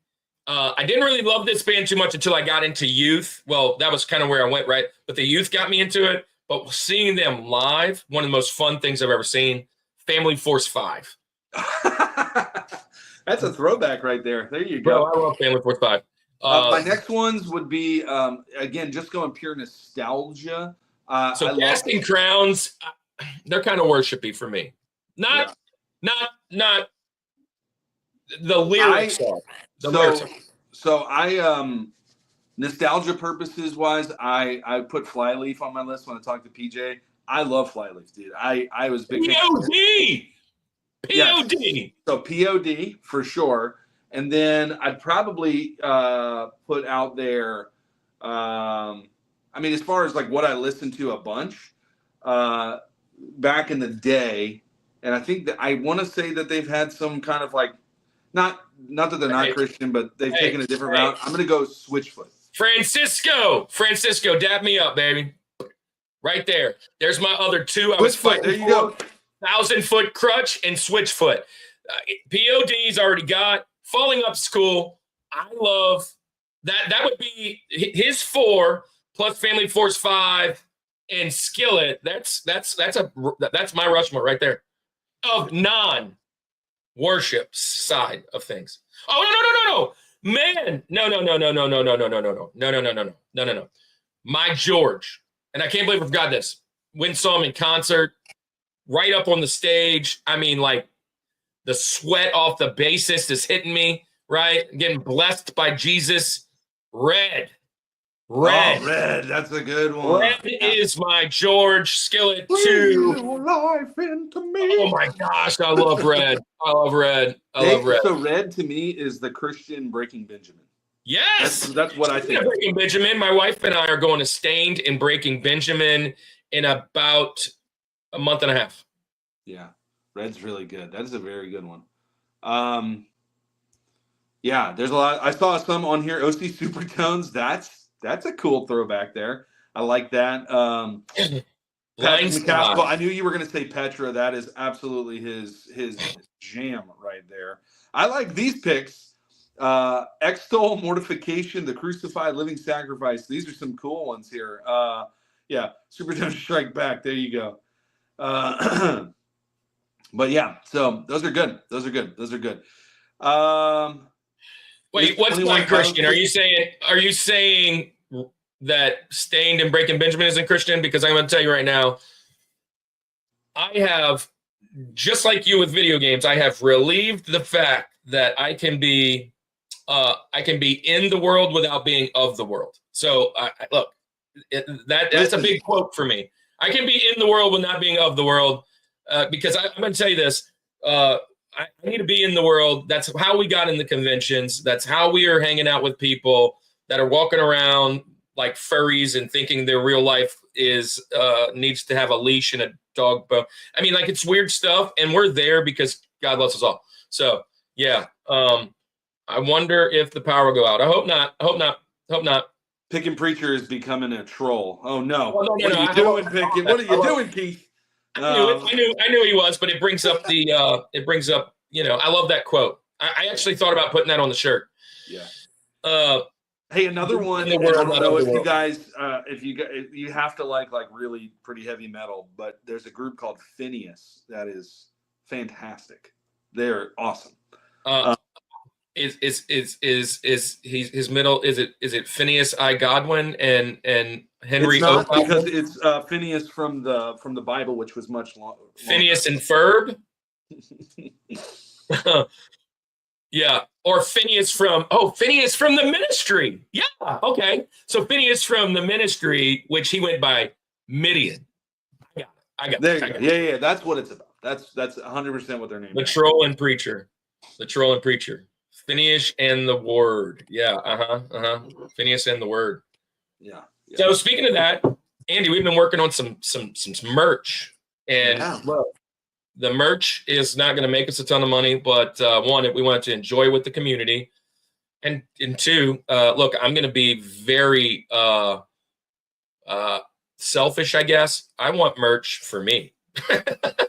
S2: I didn't really love this band too much until I got into Youth. Well, that was kind of where I went, right? But the Youth got me into it. But seeing them live, one of the most fun things I've ever seen, Family Force 5.
S1: That's a throwback right there. There you go.
S2: Bro, I love Family Force 5.
S1: My next ones would be, again, just going pure nostalgia.
S2: Casting Crowns, they're kind of worshipy for me. Not the lyrics are.
S1: So I nostalgia purposes wise, I put Flyleaf on my list when I talked to PJ. I love Flyleaf, dude. I was big
S2: POD.
S1: Yes. So POD for sure. And then I'd probably put out there as far as like what I listened to a bunch back in the day, and I think that I want to say that they've had some kind of like not that they're not Christian, but they've taken a different route. I'm going to go Switchfoot.
S2: Francisco, dab me up, baby. Right there. There's my other 2. I was fighting.
S1: There you go.
S2: 1,000-foot crutch and Switchfoot. POD's already got. Falling Up School. I love that. That would be his 4 plus Family Force 5 and Skillet. That's my Rushmore right there of non-worship side of things. Oh no, man, no. My George, and I can't believe I forgot this. went and saw him in concert, right up on the stage. I mean, like the sweat off the bassist is hitting me, right? Getting blessed by Jesus. Red.
S1: Oh, Red. That's a good one.
S2: Red is my George Skillet too.
S1: Life into me.
S2: Oh my gosh, I love Red. I love Red.
S1: So Red to me is the Christian Breaking Benjamin.
S2: Yes,
S1: that's what I think.
S2: Breaking Benjamin. My wife and I are going to Stained and Breaking Benjamin in about a month and a half.
S1: Yeah, Red's really good. That is a very good one. Yeah, there's a lot. I saw some on here. OC Supertones. That's a cool throwback there. I like that. Patrick McCaskill. I knew you were going to say Petra. That is absolutely his jam right there. I like these picks. Extol, Mortification, The Crucified, Living Sacrifice. These are some cool ones here. Yeah, Supertones Strike Back. There you go. But yeah, so those are good.
S2: Wait, what's not Christian? Are you saying that Stained and Breaking Benjamin isn't Christian? Because I'm going to tell you right now, I have, just like you with video games, I have relieved the fact that I can be in the world without being of the world. So look, that's a big quote for me. I can be in the world without being of the world, because I'm going to tell you this. I need to be in the world. That's how we got in the conventions. That's how we are hanging out with people that are walking around like furries and thinking their real life is needs to have a leash and a dog bone. I mean, like, it's weird stuff, and we're there because God loves us all. So yeah, I wonder if the power will go out. I hope not.
S1: Picking Preacher is becoming a troll. Oh no!
S2: Well,
S1: what are you doing, Picking? What are you doing, Keith?
S2: I knew he was, but it brings up I love that quote. I actually thought about putting that on the shirt.
S1: Yeah. Hey, another one. I don't know if you guys, if you have to like really pretty heavy metal, but there's a group called Phineas that is fantastic. They're awesome.
S2: Is his middle? Is it Phineas I. Godwin and Henry?
S1: It's not, because it's Phineas from the Bible, which was much longer.
S2: Phineas and Ferb. Yeah, or Phineas from the Ministry. Yeah, okay. So Phineas from the Ministry, which he went by Midian. I got it.
S1: Yeah. That's what it's about. That's 100% what their name is.
S2: The Troll and Preacher. Phineas and the Word. Yeah. Phineas and the Word.
S1: Yeah.
S2: So speaking of that, Andy, we've been working on some merch, and look, the merch is not going to make us a ton of money, but one, we wanted to enjoy with the community, and two, look, I'm going to be very selfish, I guess. I want merch for me.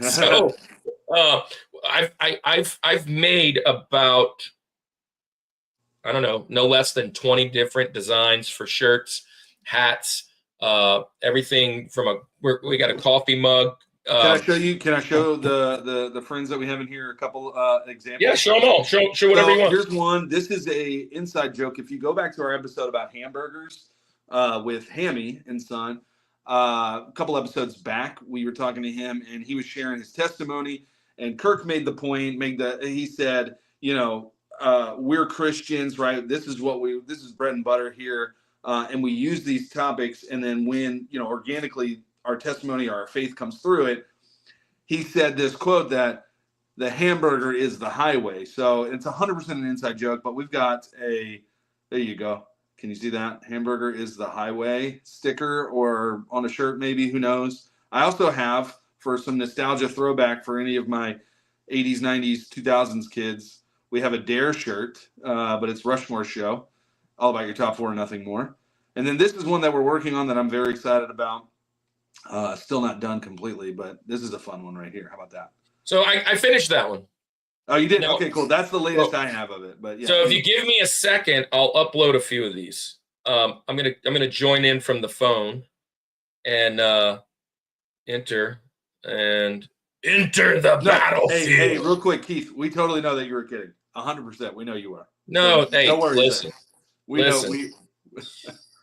S2: So I've made about, I don't know, no less than 20 different designs for shirts, hats, everything from we got a coffee mug.
S1: Can I show the friends that we have in here a couple examples?
S2: Yeah, show them all. Show whatever you want.
S1: Here's one. This is a inside joke. If you go back to our episode about hamburgers with Hammy and Son, a couple episodes back, we were talking to him, and he was sharing his testimony. And Kirk made the point. He said, we're Christians, right? This is bread and butter here, and we use these topics. And then when organically our testimony, our faith comes through it, he said this quote that the hamburger is the highway. So it's 100% an inside joke, but we've got there you go. Can you see that? Hamburger is the highway sticker, or on a shirt, maybe, who knows? I also have, for some nostalgia throwback for any of my 80s, 90s, 2000s kids, we have a Dare shirt, but it's Rushmore show, all about your top four and nothing more. And then this is one that we're working on that I'm very excited about. Still not done completely, but this is a fun one right here. How about that?
S2: So I finished that one.
S1: Oh, you did? No. Okay, cool. That's the latest I have of it. But yeah.
S2: So if you give me a second, I'll upload a few of these. I'm gonna join in from the phone and enter the battlefield.
S1: Hey, real quick, Keith. We totally know that you were kidding. 100%. We know you are.
S2: No, hey,
S1: no worries.
S2: Listen.
S1: We know.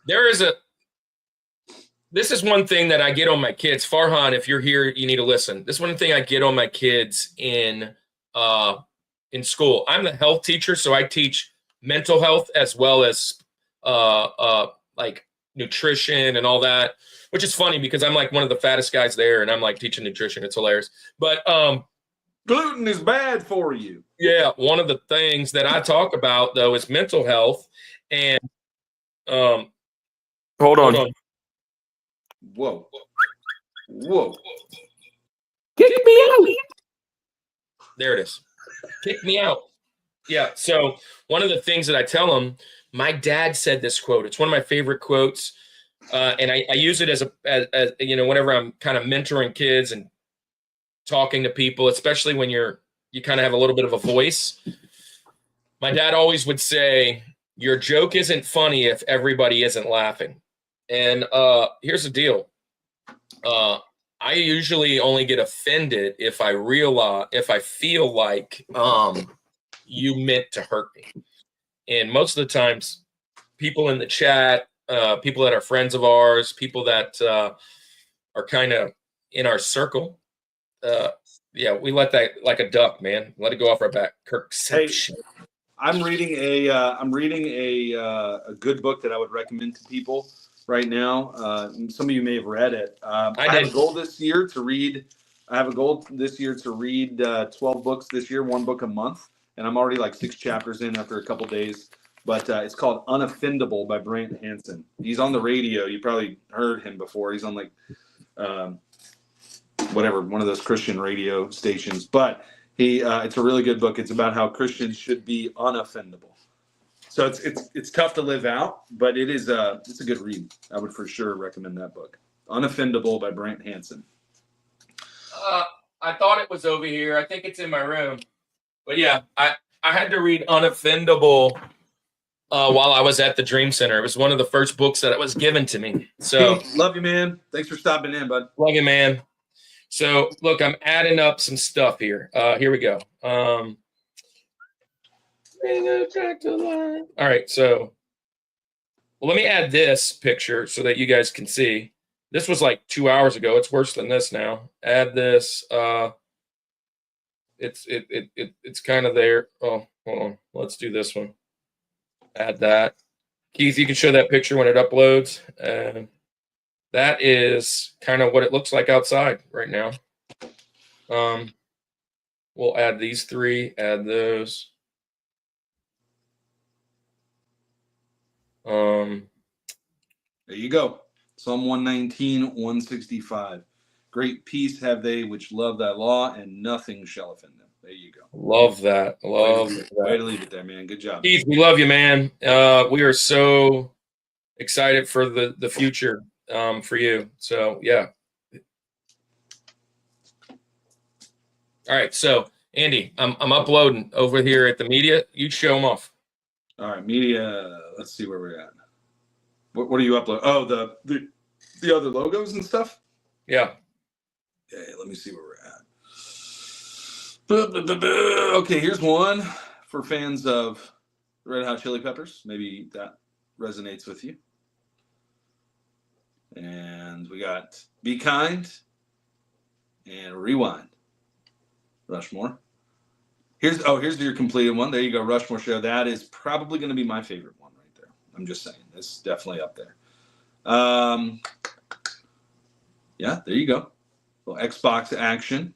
S2: There This is one thing that I get on my kids. Farhan, if you're here, you need to listen. This is one thing I get on my kids in school. I'm the health teacher, so I teach mental health as well as like nutrition and all that, which is funny because I'm like one of the fattest guys there, and I'm like teaching nutrition. It's hilarious. But
S1: gluten is bad for you.
S2: yeah, one of the things that I talk about though is mental health. And hold on.
S1: Whoa. Whoa.
S2: Kick me out. There it is. Kick me out. Yeah. So one of the things that I tell them, my dad said this quote. It's one of my favorite quotes, and I use it as you know, whenever I'm kind of mentoring kids and talking to people, especially when you kind of have a little bit of a voice. My dad always would say, "Your joke isn't funny if everybody isn't laughing." And here's the deal. I usually only get offended if I feel like you meant to hurt me. And most of the times, people in the chat, people that are friends of ours, people that are kind of in our circle, yeah, we let that like a duck, man. Let it go off our back. Kirkception.
S1: Hey, I'm reading a good book that I would recommend to people right now. Some of you may have read it. I have a goal this year to read. I have a goal this year to read 12 books this year, one book a month, and I'm already like 6 chapters in after a couple days. But it's called Unoffendable by Brant Hansen. He's on the radio. You probably heard him before. He's on like whatever, one of those Christian radio stations. But it's a really good book. It's about how Christians should be unoffendable. So it's tough to live out, but it's a good read. I would for sure recommend that book. Unoffendable by Brant Hansen.
S2: I thought it was over here. I think it's in my room. But yeah, I had to read Unoffendable while I was at the Dream Center. It was one of the first books that was given to me. So
S1: love you, man. Thanks for stopping in, bud.
S2: Love you, man. So look, I'm adding up some stuff here. Here we go. All right, so let me add this picture so that you guys can see. This was like 2 hours ago. It's worse than this now. Add this. It's kind of there. Oh, hold on. Let's do this one. Add that. Keith, you can show that picture when it uploads. That is kind of what it looks like outside right now. We'll add these 3, add those.
S1: There you go. Psalm 119, 165. Great peace have they which love thy law, and nothing shall offend them. There you go.
S2: Love that.
S1: Way to leave it there, man. Good job.
S2: Keith, we love you, man. We are so excited for the future for you. So, yeah. All right. So, Andy, I'm uploading over here at the media. You show them off.
S1: All right. Media. Let's see where we're at. What are you uploading? Oh, the other logos and stuff?
S2: Yeah.
S1: Okay, let me see where we're at. Okay, here's one for fans of Red Hot Chili Peppers. Maybe that resonates with you. And we got Be Kind and Rewind. Rushmore. Here's your completed one. There you go, Rushmore show. That is probably going to be my favorite one right there. I'm just saying. It's definitely up there. Yeah, there you go. Little Xbox action.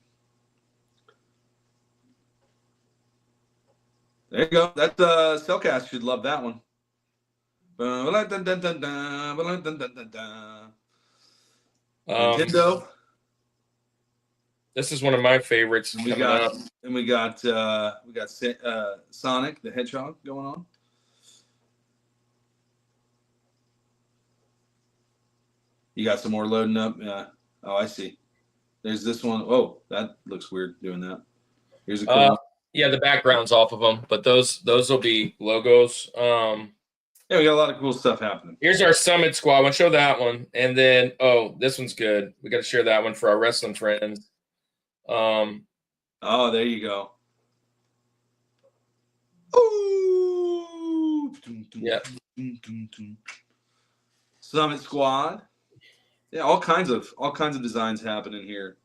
S1: There you go. That Cellcast should love that one. Nintendo.
S2: This is one of my favorites.
S1: We got Sonic the Hedgehog going on. You got some more loading up. Yeah. Oh, I see. There's this one. Oh, that looks weird doing that. Here's a cool one.
S2: Yeah, the background's off of them, but those will be logos.
S1: Yeah, we got a lot of cool stuff happening.
S2: Here's our Summit Squad. I want to show that one. And then, this one's good. We got to share that one for our wrestling friends.
S1: Oh, there you go. Ooh.
S2: Yeah.
S1: Summit Squad. Yeah, all kinds of designs happening here.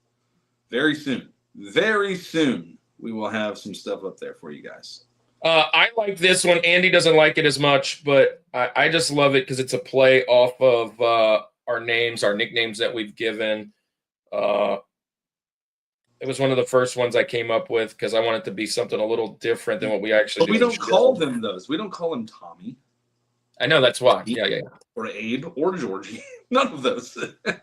S1: Very soon. Very soon we will have some stuff up there for you guys.
S2: I like this one. Andy doesn't like it as much, but I just love it because it's a play off of our names, our nicknames that we've given. It was one of the first ones I came up with because I want it to be something a little different than what we actually
S1: But
S2: do.
S1: we
S2: on the
S1: don't call
S2: show.
S1: them those. We don't call them Tommy.
S2: I know, that's why. Yeah.
S1: Or Abe or Georgie. None of those. We've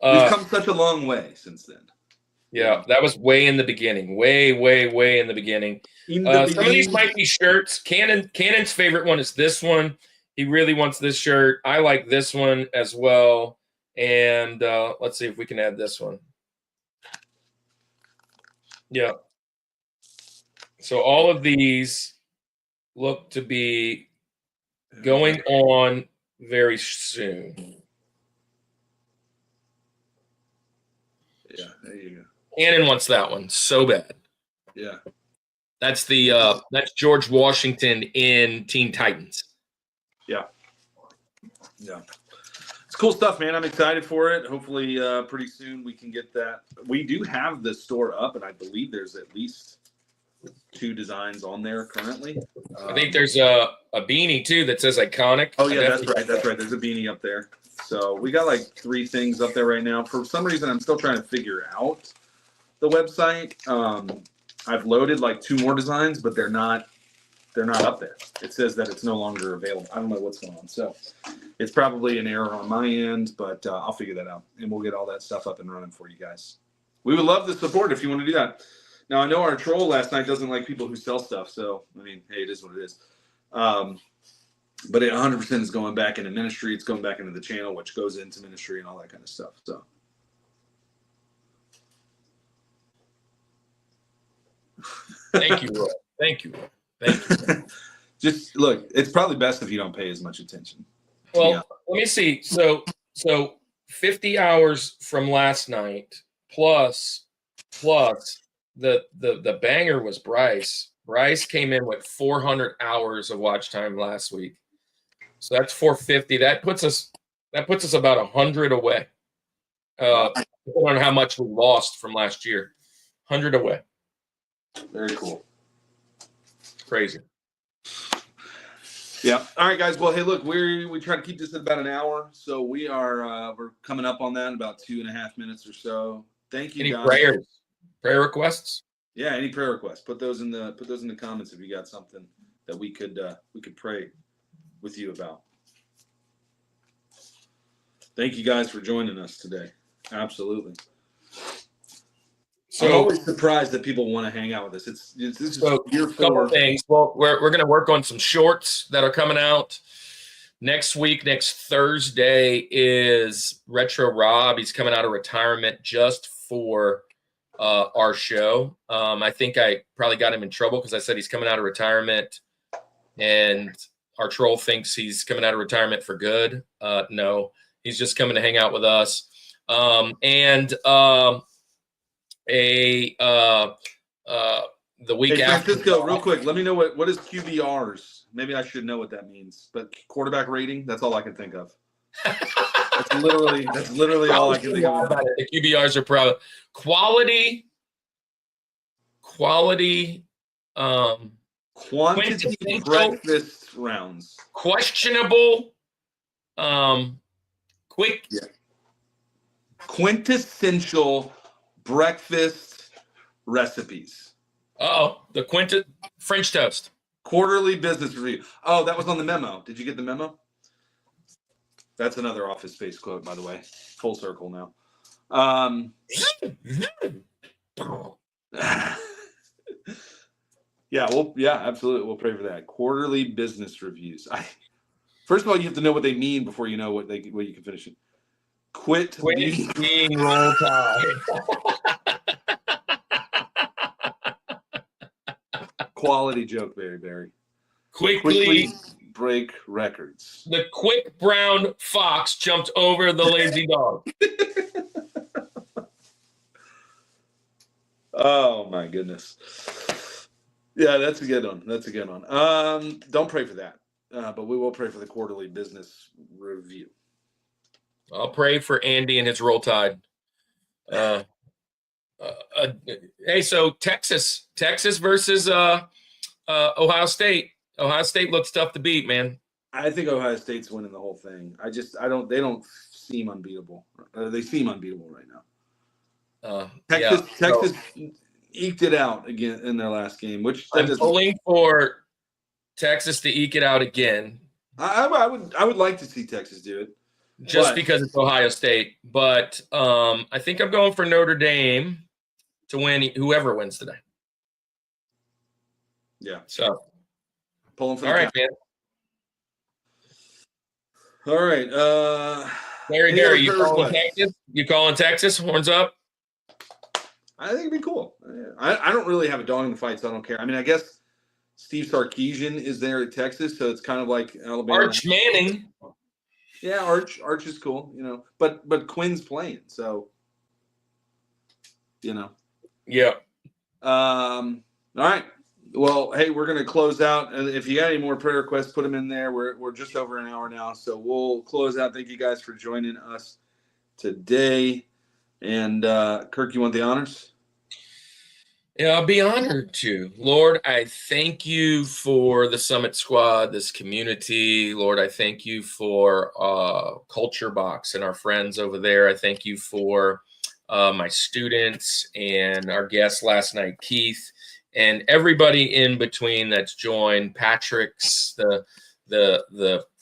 S1: come such a long way since then.
S2: Yeah, that was way in the beginning. Way in the beginning. Some of these might be shirts. Cannon's favorite one is this one. He really wants this shirt. I like this one as well. And let's see if we can add this one. Yeah. So all of these look to be going on very soon.
S1: Yeah, there you go.
S2: Cannon wants that one so bad.
S1: Yeah.
S2: That's that's George Washington in Teen Titans.
S1: Yeah. It's cool stuff, man. I'm excited for it. Hopefully, pretty soon we can get that. We do have the store up, and I believe there's at least 2 designs on there currently.
S2: I think there's a beanie too that says iconic.
S1: Oh yeah, that's right. There's a beanie up there. So we got like 3 things up there right now. For some reason, I'm still trying to figure out the website. I've loaded like 2 more designs, but they're not up there. It says that it's no longer available. I don't know what's going on. So it's probably an error on my end, but I'll figure that out, and we'll get all that stuff up and running for you guys. We would love the support if you want to do that. Now, I know our troll last night doesn't like people who sell stuff, so, I mean, hey, it is what it is. But it 100% is going back into ministry. It's going back into the channel, which goes into ministry and all that kind of stuff. So,
S2: thank you, Roy. Thank you.
S1: Just look, it's probably best if you don't pay as much attention.
S2: Well, let me see. So 50 hours from last night plus the banger was Bryce. Bryce came in with 400 hours of watch time last week. So that's 450. That puts us about 100 away. Depending on how much we lost from last year. 100 away.
S1: Very cool.
S2: Crazy.
S1: Yeah. All right, guys. Well, hey, look, we try to keep this at about an hour, so we're coming up on that in about 2.5 minutes or so. Thank you, guys.
S2: Any prayer requests?
S1: Yeah, any prayer requests? Put those in the comments if you got something that we could pray with you about. Thank you guys for joining us today. Absolutely. So I'm always surprised that people want to hang out with us. This is year 4.
S2: Couple things. Well, we're going to work on some shorts that are coming out next week. Next Thursday is Retro Rob. He's coming out of retirement just for our show. I think I probably got him in trouble because I said he's coming out of retirement, and our troll thinks he's coming out of retirement for good. No, he's just coming to hang out with us. The week after.
S1: Francisco, real quick, let me know what is QBRs. Maybe I should know what that means, but quarterback rating, that's all I can think of. That's literally all I can think of.
S2: The QBRs are probably quality,
S1: quantity breakfast rounds.
S2: Questionable, quick.
S1: Yeah. Quintessential breakfast recipes.
S2: The French toast.
S1: Quarterly business review. Oh, that was on the memo. Did you get the memo? That's another Office Space quote, by the way. Full circle now. Yeah, absolutely. We'll pray for that. Quarterly business reviews. First of all, you have to know what they mean before you know what you can finish it. Quit being
S2: roll tide.
S1: Quality joke, Barry.
S2: Quickly
S1: break records.
S2: The quick brown fox jumped over the lazy dog.
S1: Oh my goodness. Yeah, that's a good one. Don't pray for that, but we will pray for the quarterly business review.
S2: I'll pray for Andy and his Roll Tide. Uh, hey, so Texas versus Ohio State. Ohio State looks tough to beat, man.
S1: I think Ohio State's winning the whole thing. They don't seem unbeatable. They seem unbeatable right now. Texas eked it out again in their last game, which
S2: I'm pulling for Texas to eke it out again.
S1: I would like to see Texas do it,
S2: just because it's Ohio State. But I think I'm going for Notre Dame to win, whoever wins today.
S1: Yeah.
S2: So
S1: pulling for
S2: all right, man.
S1: All right.
S2: Gary, you calling Texas? You calling Texas? Horns up.
S1: I think it'd be cool. I don't really have a dog in the fight, so I don't care. I mean, I guess Steve Sarkisian is there at Texas, so it's kind of like Alabama.
S2: Arch Manning.
S1: Yeah, Arch is cool, you know. But Quinn's playing, so you know.
S2: Yeah.
S1: All right. Well, hey, we're gonna close out. If you got any more prayer requests, put them in there. We're just over an hour now, so we'll close out. Thank you guys for joining us today. And Kirk, you want the honors?
S2: Yeah, I'll be honored to. Lord, I thank you for the Summit Squad, this community. Lord, I thank you for Culture Box and our friends over there. I thank you for my students and our guest last night, Keith, and everybody in between that's joined, Patrick's, the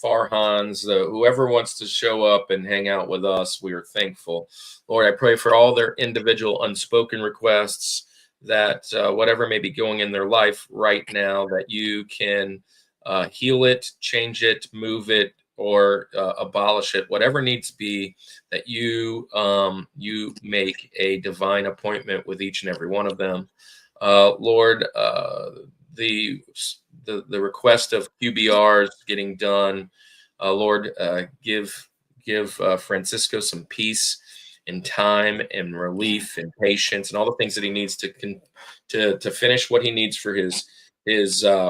S2: Farhans, whoever wants to show up and hang out with us. We are thankful. Lord, I pray for all their individual unspoken requests, that whatever may be going in their life right now, that you can heal it, change it, move it, or abolish it, whatever needs to be, that you make a divine appointment with each and every one of them. Lord, the request of QBRs getting done, Lord, give Francisco some peace and time and relief and patience and all the things that he needs to finish what he needs for his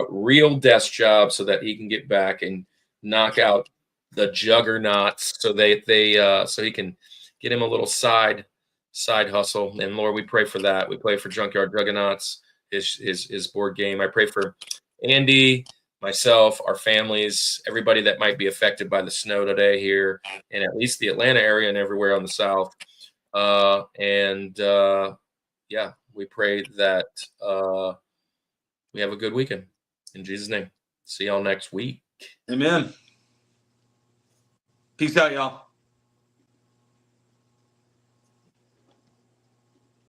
S2: real desk job, so that he can get back and knock out the juggernauts, so so he can get him a little side hustle. And Lord, we pray for that. We pray for Junkyard Juggernauts, his board game. I pray for Andy, myself, our families, everybody that might be affected by the snow today here in at least the Atlanta area and everywhere on the South. Yeah, we pray that we have a good weekend. In Jesus' name. See y'all next week.
S1: Amen. Peace out, y'all.